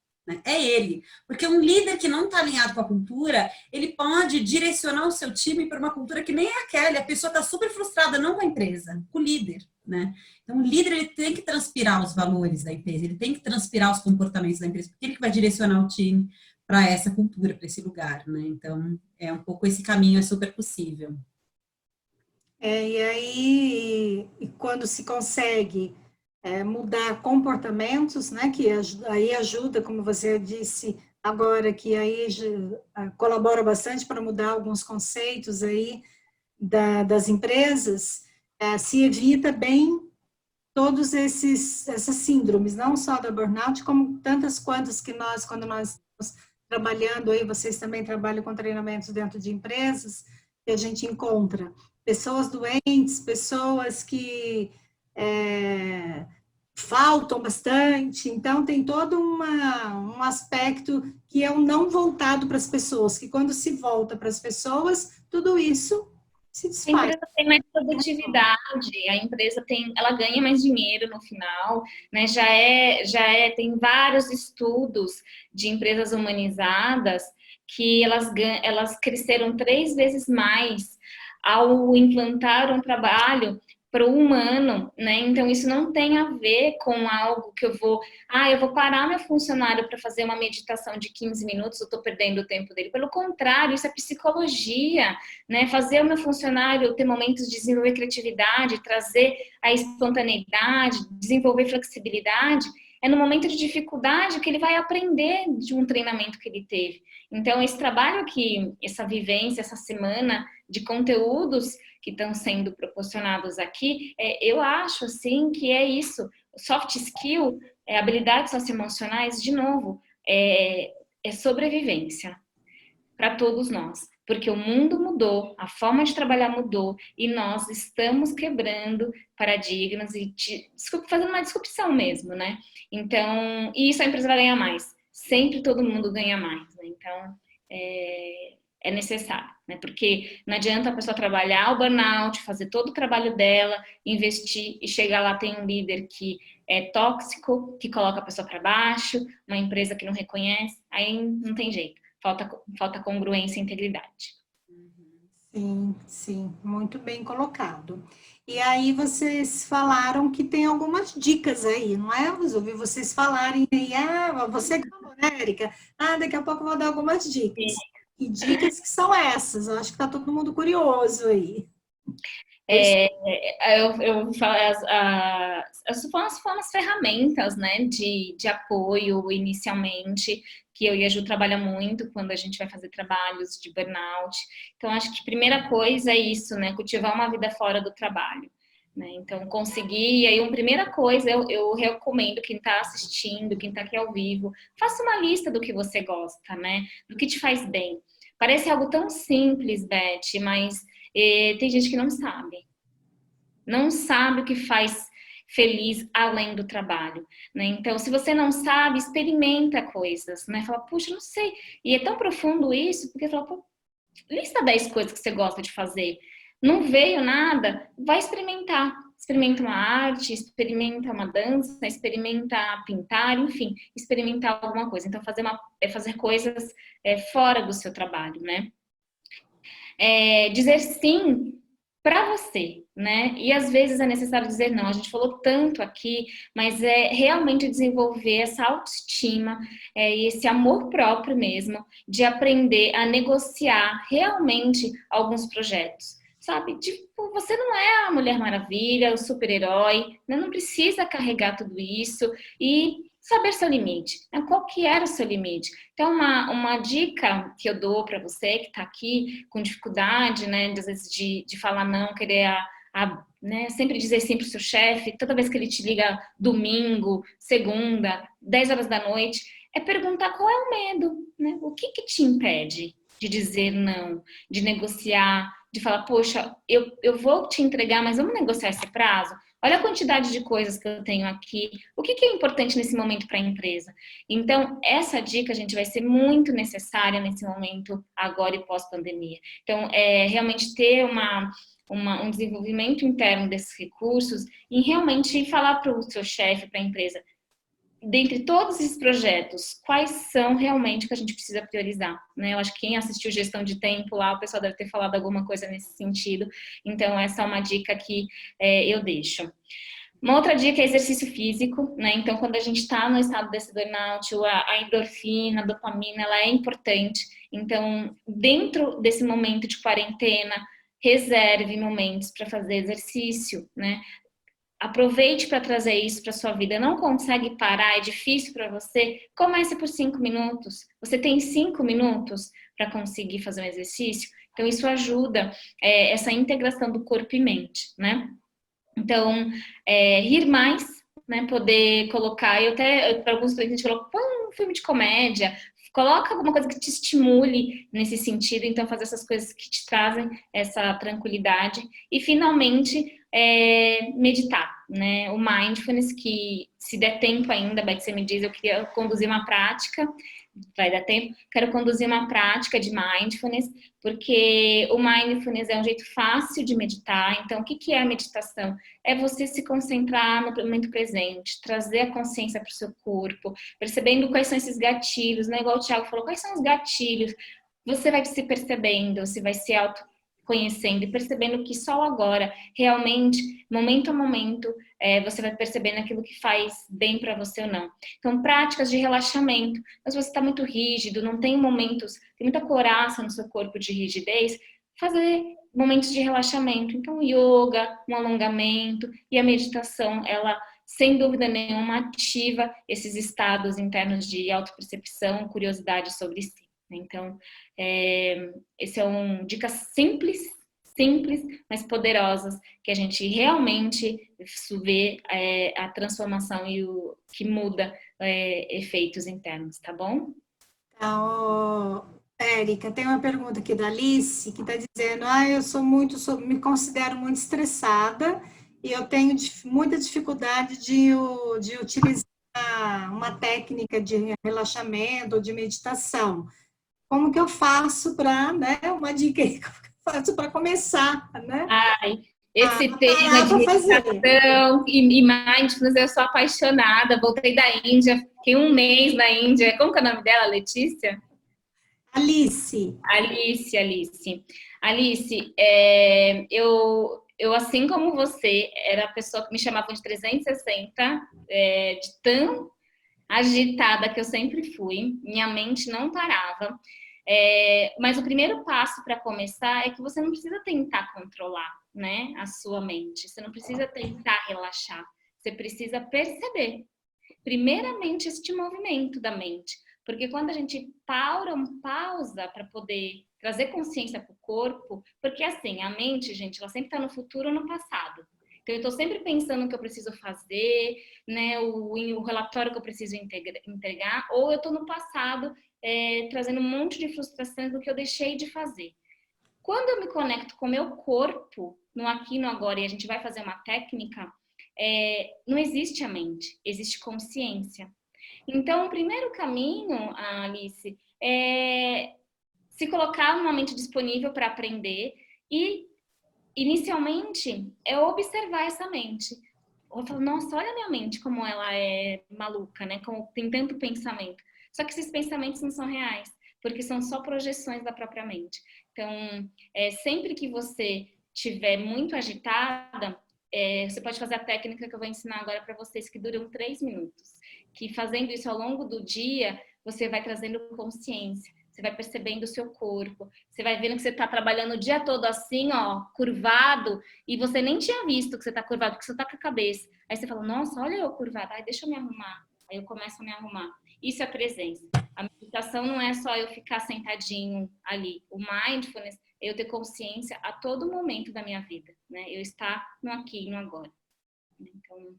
É ele, porque um líder que não está alinhado com a cultura, ele pode direcionar o seu time para uma cultura que nem é aquela, a pessoa está super frustrada, não com a empresa, com o líder, né? Então o líder ele tem que transpirar os valores da empresa, ele tem que transpirar os comportamentos da empresa, porque ele que vai direcionar o time para essa cultura, para esse lugar, né? Então é um pouco esse caminho, é super possível. E aí, quando se consegue mudar comportamentos, né, que aí ajuda, como você disse agora, que aí colabora bastante para mudar alguns conceitos aí das empresas, se evita bem todos essas síndromes, não só da burnout, como tantas quantas que quando nós estamos trabalhando aí, vocês também trabalham com treinamentos dentro de empresas, que a gente encontra pessoas doentes, pessoas que faltam bastante, então tem todo um aspecto que é o não voltado para as pessoas, que quando se volta para as pessoas, tudo isso se A desfaz. empresa tem mais produtividade, a empresa ela ganha mais dinheiro no final, né? Tem vários estudos de empresas humanizadas que elas cresceram 3 vezes mais ao implantar um trabalho para o humano, né? Então isso não tem a ver com algo que eu vou parar meu funcionário para fazer uma meditação de 15 minutos, eu estou perdendo o tempo dele. Pelo contrário, isso é psicologia, né? Fazer o meu funcionário ter momentos de desenvolver criatividade, trazer a espontaneidade, desenvolver flexibilidade, é no momento de dificuldade que ele vai aprender de um treinamento que ele teve. Então, esse trabalho aqui, essa vivência, essa semana de conteúdos que estão sendo proporcionados aqui, eu acho, assim, que é isso. Soft skill, habilidades socioemocionais, de novo, é sobrevivência para todos nós. Porque o mundo mudou, a forma de trabalhar mudou e nós estamos quebrando paradigmas e fazendo uma disrupção mesmo, né? Então, e isso a empresa vai ganhar mais. Sempre todo mundo ganha mais, né? Então, é necessário, né? Porque não adianta a pessoa trabalhar o burnout, fazer todo o trabalho dela, investir e chegar lá tem um líder que é tóxico, que coloca a pessoa para baixo, uma empresa que não reconhece, aí não tem jeito. Falta congruência e integridade. Sim, sim, muito bem colocado. E aí vocês falaram que tem algumas dicas aí, não é? Eu ouvi vocês falarem aí, você que falou, né, Érica? Daqui a pouco eu vou dar algumas dicas. E dicas que são essas? Eu acho que está todo mundo curioso aí. Eu falo, foram as ferramentas, né, de apoio inicialmente, que eu e a Ju trabalha muito quando a gente vai fazer trabalhos de burnout. Então, acho que a primeira coisa é isso, né, cultivar uma vida fora do trabalho. Né? Então, conseguir, aí uma primeira coisa, eu recomendo quem está assistindo, quem está aqui ao vivo, faça uma lista do que você gosta, né, do que te faz bem. Parece algo tão simples, Beth, mas tem gente que não sabe o que faz feliz além do trabalho, né? Então, se você não sabe, experimenta coisas, né? Fala, puxa, não sei. E é tão profundo isso, porque fala, pô, lista 10 coisas que você gosta de fazer. Não veio nada, vai experimentar. Experimenta uma arte, experimenta uma dança, experimenta pintar, enfim, experimentar alguma coisa. Então, fazer coisas fora do seu trabalho, né? Dizer sim para você, né? E às vezes é necessário dizer não. A gente falou tanto aqui, mas é realmente desenvolver essa autoestima e esse amor próprio mesmo, de aprender a negociar realmente alguns projetos. Sabe, tipo, você não é a Mulher Maravilha, o super-herói, né? Não precisa carregar tudo isso e saber seu limite, né? Qual que era o seu limite? Então, uma dica que eu dou para você que está aqui com dificuldade, né, às vezes de falar não, querer né, sempre dizer sim para o seu chefe, toda vez que ele te liga domingo, segunda, 10 horas da noite, é perguntar qual é o medo, né? O que te impede de dizer não, de negociar, de falar, poxa, eu vou te entregar, mas vamos negociar esse prazo? Olha a quantidade de coisas que eu tenho aqui. O que é importante nesse momento para a empresa? Então, essa dica, gente, vai ser muito necessária nesse momento agora e pós-pandemia. Então, realmente ter um desenvolvimento interno desses recursos e realmente falar para o seu chefe, para a empresa, dentre todos esses projetos, quais são realmente que a gente precisa priorizar, né? Eu acho que quem assistiu Gestão de Tempo lá, o pessoal deve ter falado alguma coisa nesse sentido. Então, essa é uma dica que eu deixo. Uma outra dica é exercício físico, né? Então, quando a gente está no estado desse burnout, a endorfina, a dopamina, ela é importante. Então, dentro desse momento de quarentena, reserve momentos para fazer exercício, né? Aproveite para trazer isso para sua vida. Não consegue parar, é difícil para você? Comece por 5 minutos. Você tem 5 minutos para conseguir fazer um exercício? Então, isso ajuda essa integração do corpo e mente, né? Então, rir mais, né? Poder colocar, para alguns clientes, põe um filme de comédia, coloca alguma coisa que te estimule nesse sentido, então fazer essas coisas que te trazem essa tranquilidade. E, finalmente, meditar, né? O Mindfulness, que se der tempo ainda, Beth, você me diz, eu queria conduzir uma prática, vai dar tempo, quero conduzir uma prática de Mindfulness, porque o Mindfulness é um jeito fácil de meditar. Então, o que é a meditação? É você se concentrar no momento presente, trazer a consciência para o seu corpo, percebendo quais são esses gatilhos, né? Igual o Thiago falou, quais são os gatilhos? Você vai se percebendo, você vai se autoconhecendo e percebendo que só agora, realmente, momento a momento, você vai percebendo aquilo que faz bem para você ou não. Então, práticas de relaxamento. Mas se você está muito rígido, não tem momentos, tem muita couraça no seu corpo de rigidez, fazer momentos de relaxamento. Então, yoga, um alongamento e a meditação, ela, sem dúvida nenhuma, ativa esses estados internos de autopercepção, curiosidade sobre si. Então, esse é dicas simples, mas poderosas, que a gente realmente vê a transformação e o que muda efeitos internos, tá bom? Então, Érica, tem uma pergunta aqui da Alice, que está dizendo, me considero muito estressada e eu tenho muita dificuldade de utilizar uma técnica de relaxamento ou de meditação. Como que eu faço para, né, uma dica aí, como que eu faço para começar, né? Ai, esse tema de meditação e mindfulness, eu sou apaixonada, voltei da Índia, fiquei um mês na Índia, como que é o nome dela, Letícia? Alice. Alice, eu assim como você, era a pessoa que me chamava de 360, de tão agitada que eu sempre fui, minha mente não parava. Mas o primeiro passo para começar é que você não precisa tentar controlar, né, a sua mente. Você não precisa tentar relaxar. Você precisa perceber, primeiramente, este movimento da mente. Porque quando a gente pausa para poder trazer consciência para o corpo, porque assim, a mente, gente, ela sempre está no futuro ou no passado. Então, eu estou sempre pensando no que eu preciso fazer, né, o relatório que eu preciso entregar, ou eu estou no passado trazendo um monte de frustrações do que eu deixei de fazer. Quando eu me conecto com o meu corpo, no aqui e no agora, e a gente vai fazer uma técnica, não existe a mente, existe consciência. Então, o primeiro caminho, Alice, é se colocar numa mente disponível para aprender e, inicialmente, é observar essa mente. Eu falo, nossa, olha a minha mente como ela é maluca, né? Como tem tanto pensamento. Só que esses pensamentos não são reais, porque são só projeções da própria mente. Então, sempre que você estiver muito agitada, você pode fazer a técnica que eu vou ensinar agora para vocês, que duram 3 minutos. Que fazendo isso ao longo do dia, você vai trazendo consciência. Você vai percebendo o seu corpo. Você vai vendo que você está trabalhando o dia todo assim, ó, curvado, e você nem tinha visto que você está curvado, porque você está com a cabeça. Aí você fala, nossa, olha eu curvado, aí deixa eu me arrumar. Aí eu começo a me arrumar. Isso é presença. A meditação não é só eu ficar sentadinho ali. O mindfulness é eu ter consciência a todo momento da minha vida, né? Eu estar no aqui e no agora. Então,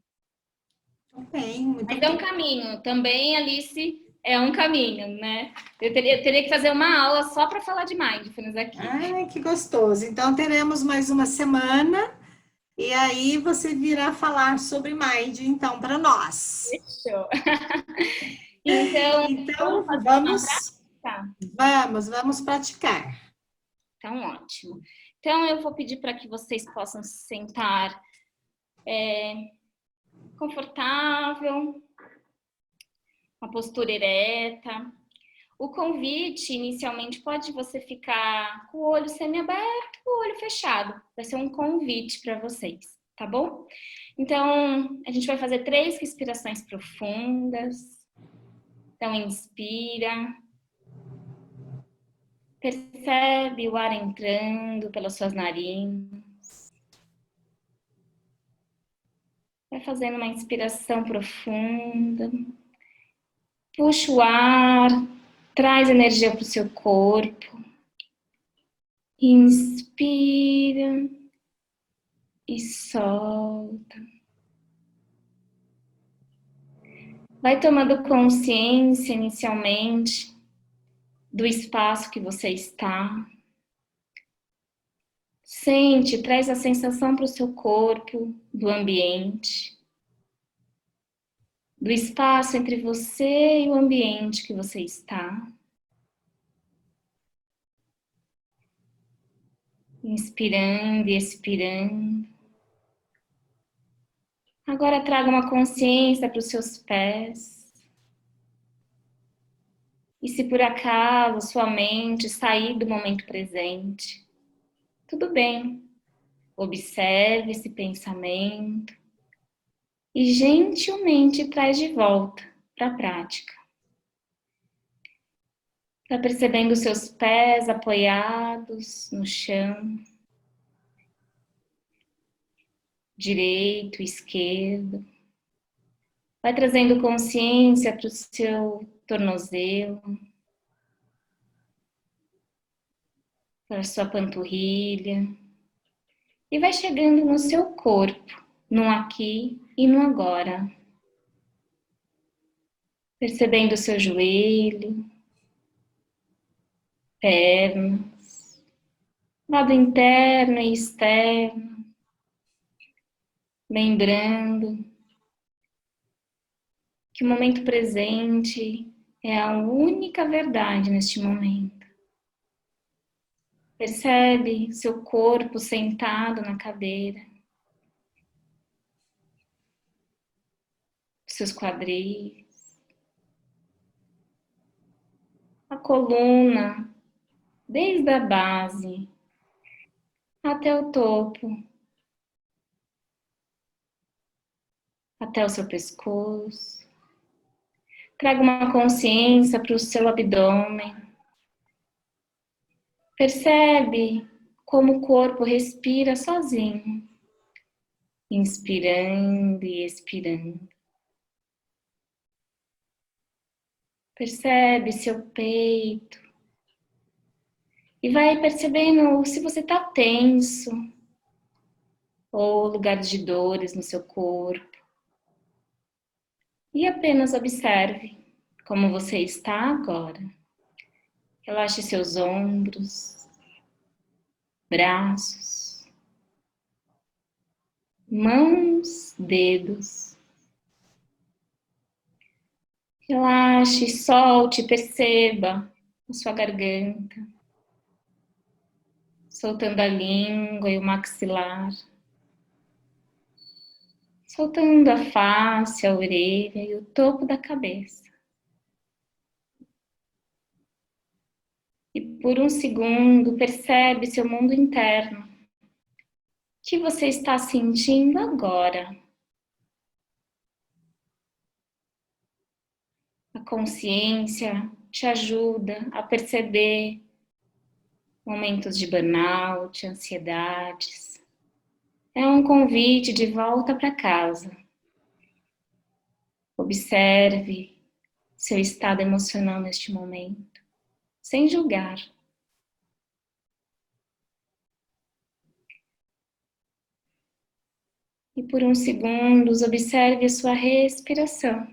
mas é um caminho. Também, Alice, é um caminho, né? Eu teria que fazer uma aula só para falar de mindfulness aqui. Ai, que gostoso. Então, teremos mais uma semana e aí você virá falar sobre Mind, então, para nós. Fechou. Então vamos praticar. Então, ótimo. Então, eu vou pedir para que vocês possam se sentar confortável, uma postura ereta. O convite, inicialmente, pode você ficar com o olho semiaberto ou o olho fechado. Vai ser um convite para vocês, tá bom? Então, a gente vai fazer 3 respirações profundas. Então, inspira. Percebe o ar entrando pelas suas narinas. Vai fazendo uma inspiração profunda. Puxa o ar, traz energia para o seu corpo. Inspira e solta. Vai tomando consciência inicialmente do espaço que você está. Sente, traz a sensação para o seu corpo, do ambiente, do espaço entre você e o ambiente que você está. Inspirando e expirando. Agora traga uma consciência para os seus pés. E se por acaso sua mente sair do momento presente, tudo bem. Observe esse pensamento e gentilmente traz de volta para a prática. Está percebendo os seus pés apoiados no chão, direito, esquerdo. Vai trazendo consciência para o seu tornozelo, para a sua panturrilha. E vai chegando no seu corpo, no aqui e no agora. Percebendo o seu joelho, pernas, lado interno e externo. Lembrando que o momento presente é a única verdade neste momento. Percebe seu corpo sentado na cadeira, seus quadris, a coluna, desde a base até o topo, até o seu pescoço. Traga uma consciência para o seu abdômen. Percebe como o corpo respira sozinho, inspirando e expirando. Percebe seu peito e vai percebendo se você está tenso ou lugares de dores no seu corpo. E apenas observe como você está agora. Relaxe seus ombros, braços, mãos, dedos. Relaxe, solte, perceba a sua garganta, soltando a língua e o maxilar, soltando a face, a orelha e o topo da cabeça. E por um segundo, percebe seu mundo interno. O que você está sentindo agora? A consciência te ajuda a perceber momentos de burnout, ansiedades. É um convite de volta para casa. Observe seu estado emocional neste momento, sem julgar. E por uns segundos, observe a sua respiração.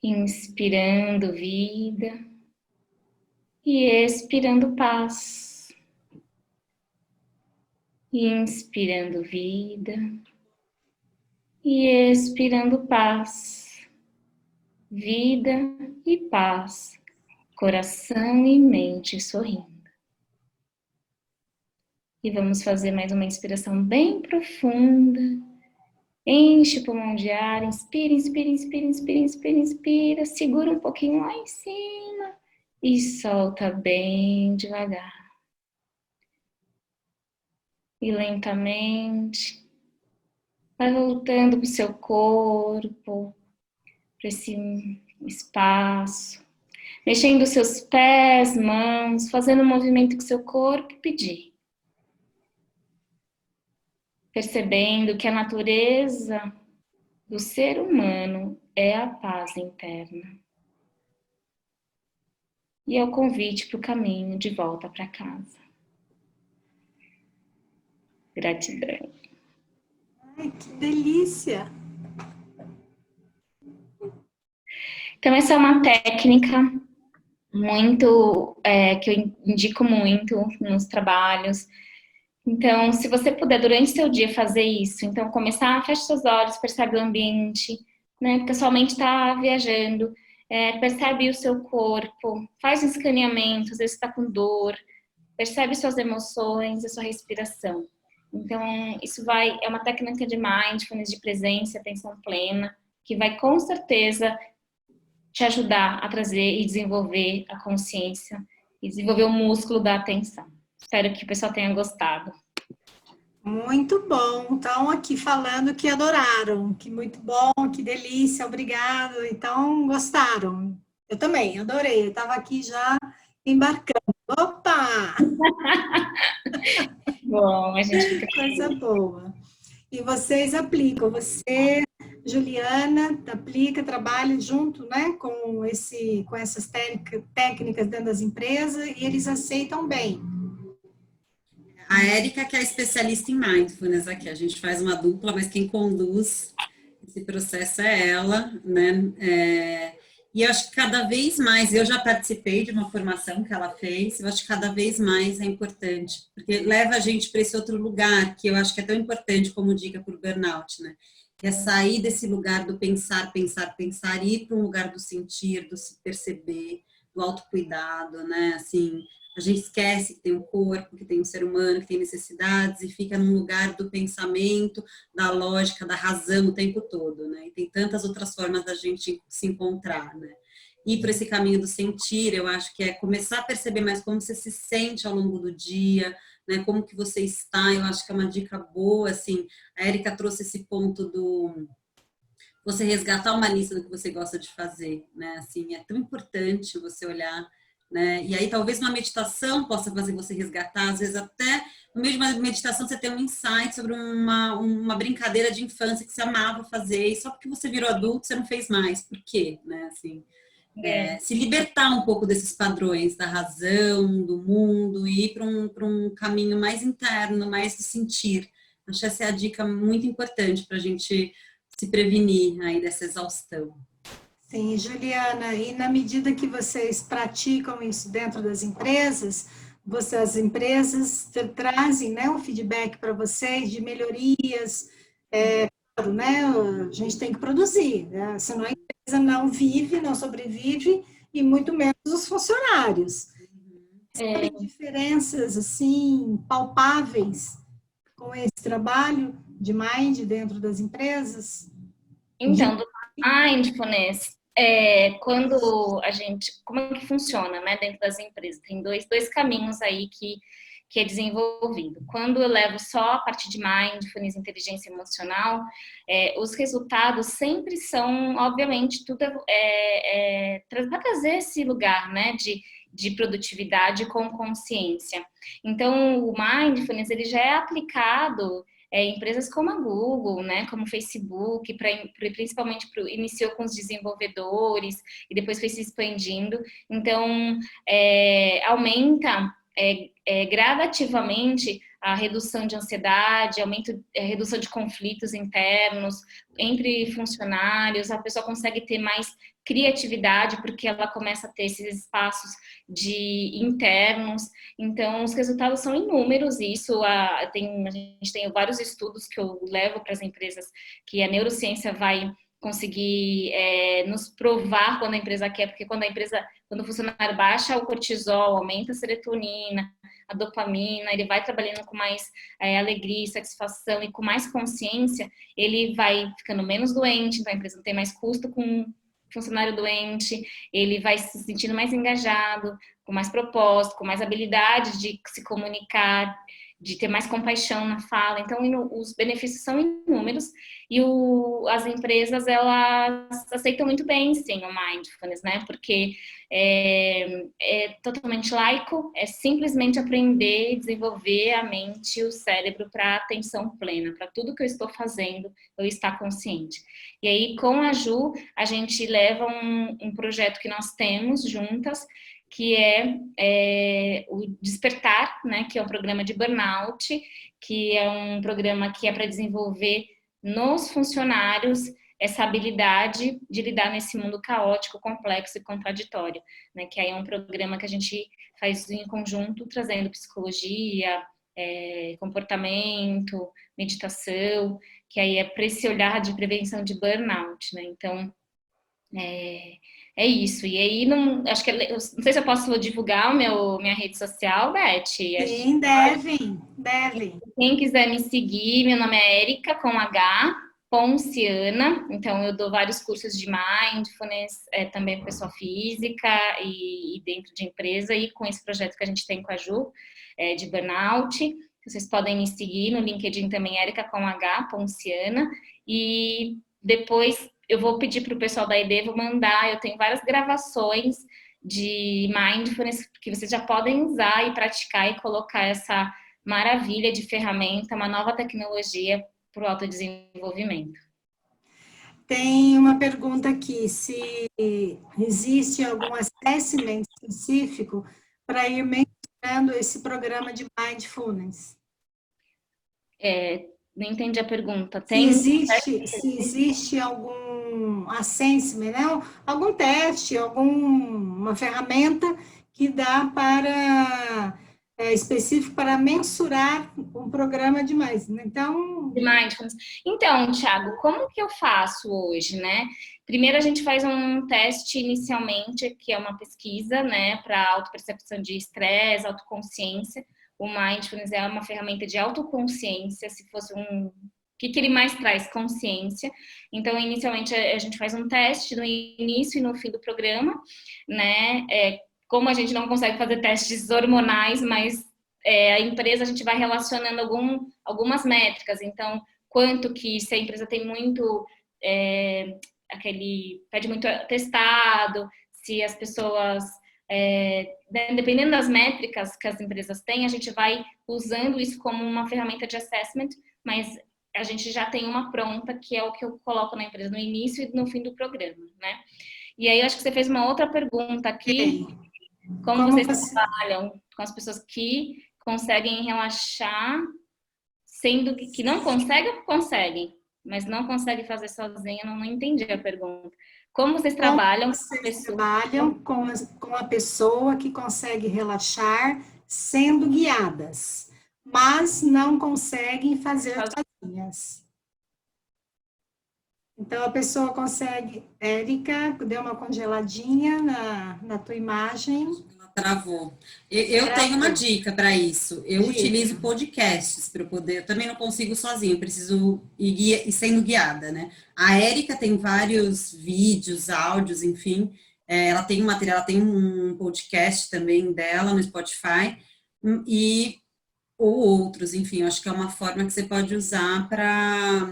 Inspirando vida e expirando paz. Inspirando vida e expirando paz. Vida e paz. Coração e mente sorrindo. E vamos fazer mais uma inspiração bem profunda. Enche o pulmão de ar, inspira, inspira, inspira, inspira, inspira, inspira. Segura um pouquinho lá em cima e solta bem devagar. E lentamente vai voltando para o seu corpo, para esse espaço. Mexendo os seus pés, mãos, fazendo o movimento que seu corpo pedir. Percebendo que a natureza do ser humano é a paz interna. E é o convite para o caminho de volta para casa. Gratidão. Ai, que delícia! Então, essa é uma técnica muito que eu indico muito nos trabalhos, Então, se você puder, durante o seu dia, fazer isso, então começar, fecha seus olhos, percebe o ambiente, né? Porque a sua mente está viajando, percebe o seu corpo, faz um escaneamento, às vezes está com dor, percebe suas emoções, a sua respiração. Então, é uma técnica de mindfulness, de presença, atenção plena, que vai com certeza te ajudar a trazer e desenvolver a consciência e desenvolver o músculo da atenção. Espero que o pessoal tenha gostado. Muito bom. Então, aqui falando que adoraram, que muito bom, que delícia, obrigado. Então, gostaram. Eu também, adorei. Eu estava aqui já embarcando. Opa! Bom, a gente fica... Coisa boa. E vocês aplicam, você, Juliana, aplica, trabalha junto, né, com essas técnicas dentro das empresas e eles aceitam bem. A Érica, que é especialista em mindfulness aqui, a gente faz uma dupla, mas quem conduz esse processo é ela, né? E eu acho que cada vez mais, eu já participei de uma formação que ela fez, eu acho que cada vez mais é importante, porque leva a gente para esse outro lugar, que eu acho que é tão importante como dica para o burnout, né? É sair desse lugar do pensar, pensar, pensar, e ir para um lugar do sentir, do se perceber, do autocuidado, né? Assim, a gente esquece que tem um corpo, que tem um ser humano, que tem necessidades, e fica num lugar do pensamento, da lógica, da razão o tempo todo, né? E tem tantas outras formas da gente se encontrar, né? Ir para esse caminho do sentir, eu acho que é começar a perceber mais como você se sente ao longo do dia, né? Como que você está, eu acho que é uma dica boa, assim, a Érica trouxe esse ponto do você resgatar uma lista do que você gosta de fazer, né? Assim, é tão importante você olhar, né? E aí talvez uma meditação possa fazer você resgatar, às vezes até no meio de uma meditação você tem um insight sobre uma brincadeira de infância que você amava fazer e só porque você virou adulto você não fez mais. Por quê? Né? Assim, se libertar um pouco desses padrões da razão, do mundo e ir para um caminho mais interno, mais de sentir. Acho que essa é a dica muito importante para a gente se prevenir aí dessa exaustão. Sim, Juliana, e na medida que vocês praticam isso dentro das empresas, as empresas trazem, né, um feedback para vocês de melhorias, claro, né, a gente tem que produzir, né, senão a empresa não vive, não sobrevive, e muito menos os funcionários. Tem diferenças, assim, palpáveis com esse trabalho de Mind dentro das empresas? Então, do mindfulness, quando a gente, como é que funciona, né, dentro das empresas? Tem dois caminhos aí que é desenvolvido. Quando eu levo só a parte de mindfulness, inteligência emocional, os resultados sempre são, obviamente, tudo vai trazer esse lugar, né, de produtividade com consciência. Então, o mindfulness, ele já é aplicado empresas como a Google, né, como o Facebook, principalmente iniciou com os desenvolvedores e depois foi se expandindo. Então, aumenta gradativamente a redução de ansiedade, redução de conflitos internos entre funcionários, a pessoa consegue ter mais criatividade porque ela começa a ter esses espaços internos. Então, os resultados são inúmeros, e isso a gente tem vários estudos que eu levo para as empresas que a neurociência vai conseguir nos provar quando a empresa quer, porque quando o funcionário baixa o cortisol, aumenta a serotonina, a dopamina, ele vai trabalhando com mais alegria, satisfação e com mais consciência, ele vai ficando menos doente, então a empresa não tem mais custo com funcionário doente, ele vai se sentindo mais engajado, com mais propósito, com mais habilidade de se comunicar, de ter mais compaixão na fala. Então, os benefícios são inúmeros e as empresas, elas aceitam muito bem, sim, o mindfulness, né? Porque é totalmente laico, é simplesmente aprender e desenvolver a mente e o cérebro para atenção plena, para tudo que eu estou fazendo, eu estar consciente. E aí, com a Ju, a gente leva um projeto que nós temos juntas, que é o Despertar, né, que é um programa de burnout, que é um programa que é para desenvolver nos funcionários essa habilidade de lidar nesse mundo caótico, complexo e contraditório, né, que aí é um programa que a gente faz em conjunto, trazendo psicologia, comportamento, meditação, que aí é para esse olhar de prevenção de burnout, né? Então, é isso. E aí, acho que, não sei se eu posso divulgar minha rede social, Beth. Sim, devem. Quem quiser me seguir, meu nome é Érica, com H, Ponciana. Então, eu dou vários cursos de mindfulness, também para pessoa física e dentro de empresa, e com esse projeto que a gente tem com a Ju, de burnout. Vocês podem me seguir no LinkedIn também, Érica com H, Ponciana. E depois eu vou pedir para o pessoal da ID, vou mandar, eu tenho várias gravações de mindfulness que vocês já podem usar e praticar e colocar essa maravilha de ferramenta, uma nova tecnologia para o autodesenvolvimento. Tem uma pergunta aqui, se existe algum assessment específico para ir mensurando esse programa de mindfulness? Não entendi a pergunta. Se existe algum assessment, né? Algum teste, alguma ferramenta que dá para específico para mensurar um programa de mindfulness. De mindfulness. Então, Thiago, como que eu faço hoje, né? Primeiro a gente faz um teste inicialmente, que é uma pesquisa, né, para autopercepção de estresse, autoconsciência. O mindfulness é uma ferramenta de autoconsciência, se fosse o que ele mais traz? Consciência. Então, inicialmente, a gente faz um teste no início e no fim do programa, né? Como a gente não consegue fazer testes hormonais, mas a empresa, a gente vai relacionando algumas métricas. Então, quanto que se a empresa tem muito, pede muito testado, se as pessoas... dependendo das métricas que as empresas têm, a gente vai usando isso como uma ferramenta de assessment, mas a gente já tem uma pronta, que é o que eu coloco na empresa no início e no fim do programa, né? E aí, eu acho que você fez uma outra pergunta aqui. Como vocês trabalham com as pessoas que conseguem relaxar, sendo que não conseguem ou conseguem, mas não conseguem fazer sozinha? Não entendi a pergunta. Como vocês trabalham com a pessoa que consegue relaxar sendo guiadas, mas não conseguem fazer sozinhas? Então, a pessoa consegue... Érica, deu uma congeladinha na tua imagem. Ela travou. Eu tenho uma dica para isso. Eu utilizo podcasts para poder... Eu também não consigo sozinho, eu preciso ir sendo guiada, né? A Érica tem vários vídeos, áudios, enfim. Ela tem um material, ela tem um podcast também dela no Spotify. Ou outros, enfim. Eu acho que é uma forma que você pode usar para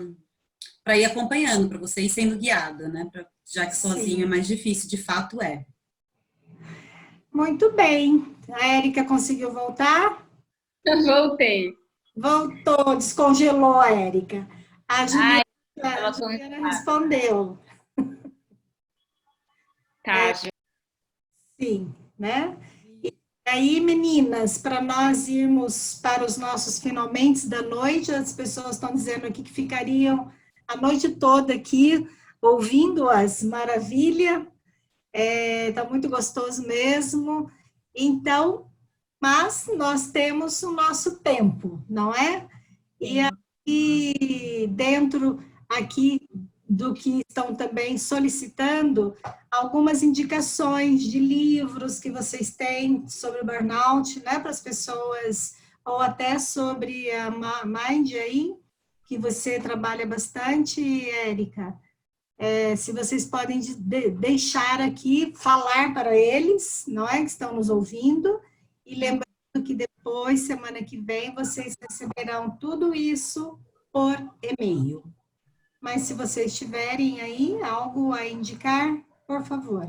ir acompanhando, para você ir sendo guiada, né? Já que sozinho é mais difícil, de fato é. Muito bem. A Érica conseguiu voltar? Voltei. Voltou, descongelou a Érica. A Juliana respondeu. Tá, sim, né? E aí, meninas, para nós irmos para os nossos finalmente da noite, as pessoas estão dizendo aqui que ficariam a noite toda aqui, ouvindo-as, maravilha, tá muito gostoso mesmo. Então, mas nós temos o nosso tempo, não é? E aí, dentro aqui do que estão também solicitando, algumas indicações de livros que vocês têm sobre o burnout, né, para as pessoas, ou até sobre a Mind aí, que você trabalha bastante, Érica. Se vocês podem deixar aqui, falar para eles, não é, que estão nos ouvindo, e lembrando que depois, semana que vem, vocês receberão tudo isso por e-mail. Mas se vocês tiverem aí algo a indicar, por favor.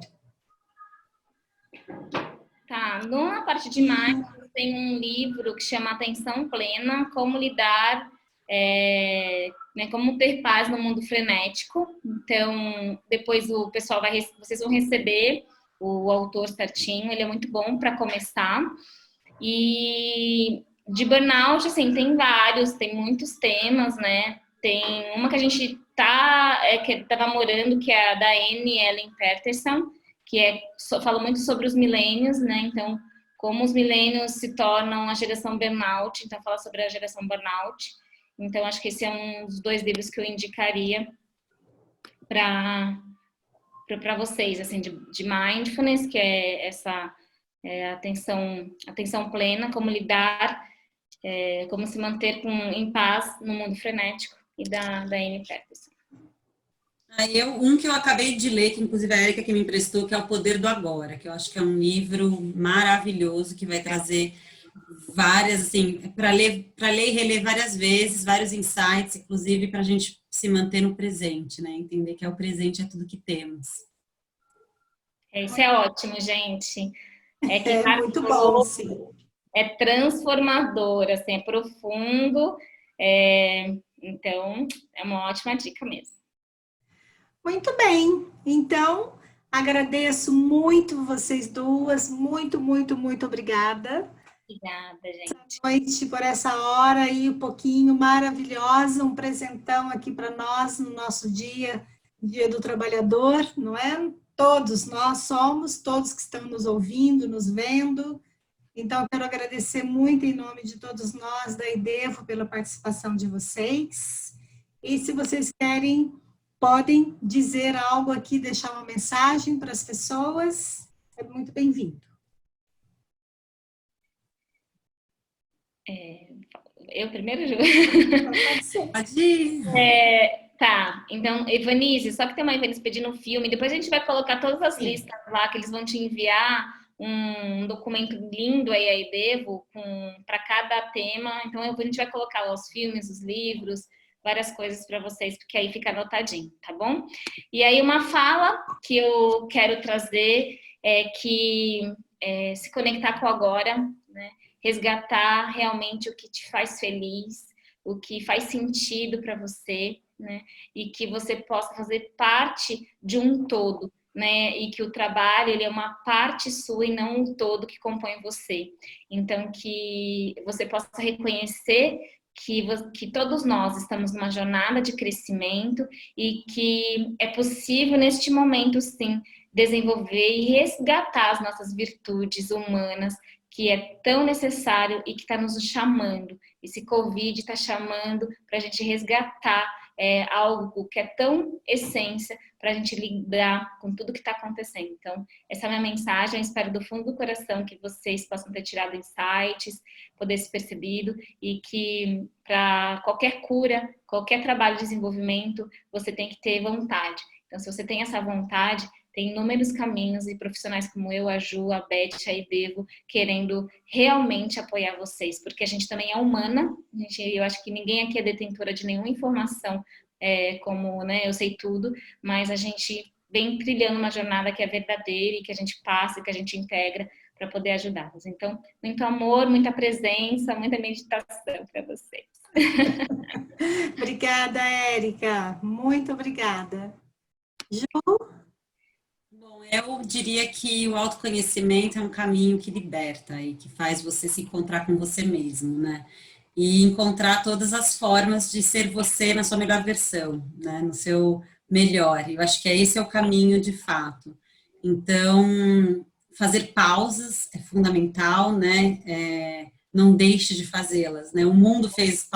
Tá, na parte de mindfulness tem um livro que chama Atenção Plena, como lidar, né, como ter paz no mundo frenético. Então, depois o pessoal vocês vão receber o autor certinho, ele é muito bom para começar. E de burnout, assim, tem vários, tem muitos temas, né? Tem uma que a gente que está namorando, que é a da Anne Ellen Peterson, que fala muito sobre os milênios, né? Então, como os millennials se tornam a geração burnout, então fala sobre a geração burnout. Então, acho que esse é um dos 2 livros que eu indicaria para vocês, assim, de mindfulness, que é essa atenção plena, como lidar, como se manter em paz no mundo frenético, e da Amy Peterson. Um que eu acabei de ler, que inclusive a Érica que me emprestou, que é O Poder do Agora, que eu acho que é um livro maravilhoso, que vai trazer várias, assim, para ler e reler várias vezes, vários insights, inclusive para a gente se manter no presente, né? Entender que o presente é tudo que temos. Isso é ótimo, gente. Que É muito bom, sim. É transformador, assim, é profundo. Então, é uma ótima dica mesmo. Muito bem. Então, agradeço muito vocês duas. Muito, muito, muito obrigada. Obrigada, gente. Noite por essa hora aí, um pouquinho maravilhosa, um presentão aqui para nós no nosso Dia do Trabalhador, não é? Todos nós somos, todos que estão nos ouvindo, nos vendo. Então, quero agradecer muito em nome de todos nós da IDEVO pela participação de vocês. E se vocês querem, podem dizer algo aqui, deixar uma mensagem para as pessoas, é muito bem-vindo. Eu primeiro, Ju? Pode ser. Pode ir. Tá, então, Evanise, só que tem uma Evanise pedindo um filme, depois a gente vai colocar todas as listas lá, que eles vão te enviar um documento lindo aí, a IDEVO, para cada tema. Então, a gente vai colocar os filmes, os livros, várias coisas para vocês, porque aí fica anotadinho, tá bom? E aí, uma fala que eu quero trazer é que se conectar com o agora, né? Resgatar realmente o que te faz feliz, o que faz sentido para você, né? E que você possa fazer parte de um todo, né? E que o trabalho, ele é uma parte sua e não um todo que compõe você. Então, que você possa reconhecer que todos nós estamos numa jornada de crescimento e que é possível, neste momento, sim, desenvolver e resgatar as nossas virtudes humanas, que é tão necessário e que está nos chamando. Esse Covid está chamando para a gente resgatar algo que é tão essência para a gente lidar com tudo que está acontecendo. Então, essa é a minha mensagem. Eu espero do fundo do coração que vocês possam ter tirado insights, poder se percebido, e que para qualquer cura, qualquer trabalho de desenvolvimento, você tem que ter vontade. Então, se você tem essa vontade, tem inúmeros caminhos e profissionais como eu, a Ju, a Beth, a IDEVO, querendo realmente apoiar vocês, porque a gente também é humana, eu acho que ninguém aqui é detentora de nenhuma informação, como, né, eu sei tudo, mas a gente vem trilhando uma jornada que é verdadeira e que a gente passa, que a gente integra para poder ajudá-los. Então, muito amor, muita presença, muita meditação para vocês. Obrigada, Érica. Muito obrigada. Ju? Bom, eu diria que o autoconhecimento é um caminho que liberta e que faz você se encontrar com você mesmo, né? E encontrar todas as formas de ser você na sua melhor versão, né? No seu melhor. Eu acho que esse é o caminho de fato. Então, fazer pausas é fundamental, né? Não deixe de fazê-las, né? O mundo fez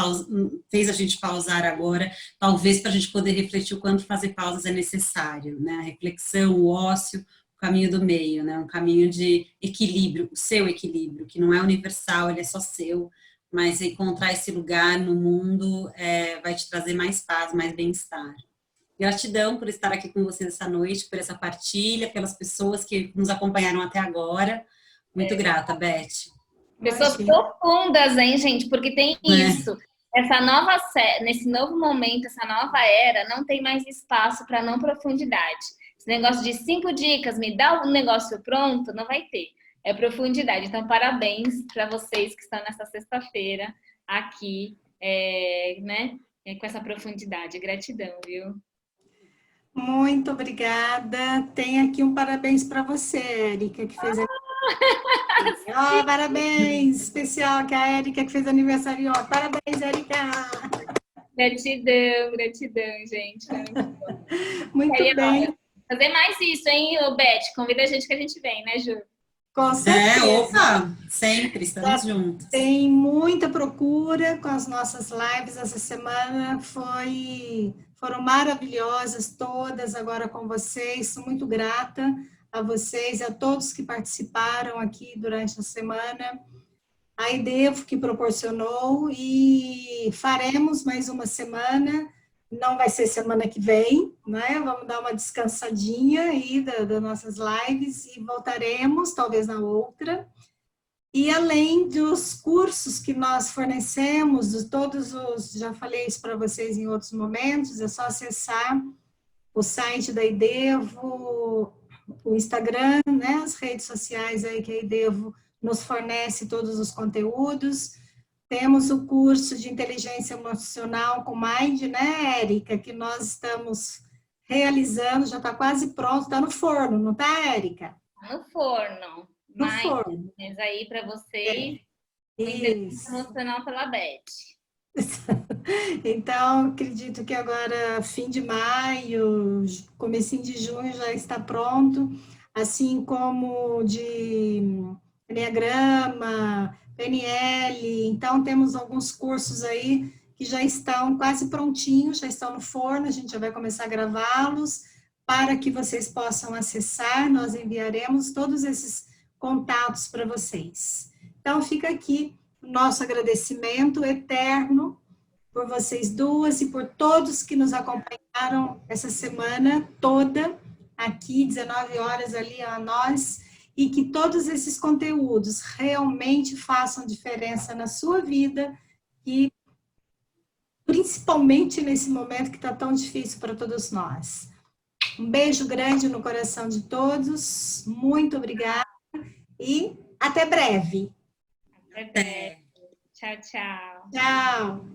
a gente pausar agora, talvez para a gente poder refletir o quanto fazer pausas é necessário, né? A reflexão, o ócio, o caminho do meio, né? Um caminho de equilíbrio, o seu equilíbrio, que não é universal, ele é só seu, mas encontrar esse lugar no mundo vai te trazer mais paz, mais bem-estar. Gratidão por estar aqui com vocês essa noite, por essa partilha, pelas pessoas que nos acompanharam até agora. Muito grata, Beth. Pessoas profundas, hein, gente? Porque tem isso. Nesse novo momento, essa nova era, não tem mais espaço para não profundidade. Esse negócio de 5 dicas, me dá um negócio pronto, não vai ter. É profundidade. Então, parabéns para vocês que estão nessa sexta-feira aqui, né? Com essa profundidade. Gratidão, viu? Muito obrigada. Tem aqui um parabéns para você, Érica, que fez parabéns especial que a Érica que fez aniversário. Parabéns, Érica. Gratidão, gente. Muito bem. Fazer mais isso, hein, Beth? Convida a gente que a gente vem, né, Ju? Com certeza. Opa, sempre, estamos juntos. Tem muita procura com as nossas lives essa semana, foram maravilhosas todas agora com vocês, sou muito grata a vocês e a todos que participaram aqui durante a semana, a IDEVO que proporcionou, e faremos mais uma semana, não vai ser semana que vem, né? Vamos dar uma descansadinha aí das nossas lives e voltaremos, talvez na outra. E além dos cursos que nós fornecemos, de todos os, já falei isso para vocês em outros momentos, é só acessar o site da IDEVO, o Instagram, né, as redes sociais aí que a IDEVO nos fornece todos os conteúdos. Temos o curso de inteligência emocional com Mind, né, Érica, que nós estamos realizando, já está quase pronto, está no forno, não está, Érica? No forno. No forno. Mas aí para vocês, Isso. emocional pela Beth. Então, acredito que agora, fim de maio, comecinho de junho já está pronto, assim como de Enneagrama, PNL. Então, temos alguns cursos aí que já estão quase prontinhos, já estão no forno, a gente já vai começar a gravá-los para que vocês possam acessar, nós enviaremos todos esses contatos para vocês. Então, fica aqui o nosso agradecimento eterno por vocês duas e por todos que nos acompanharam essa semana toda, aqui, 19 horas ali a nós, e que todos esses conteúdos realmente façam diferença na sua vida e principalmente nesse momento que está tão difícil para todos nós. Um beijo grande no coração de todos, muito obrigada e até breve. Até breve. Tchau, tchau. Tchau.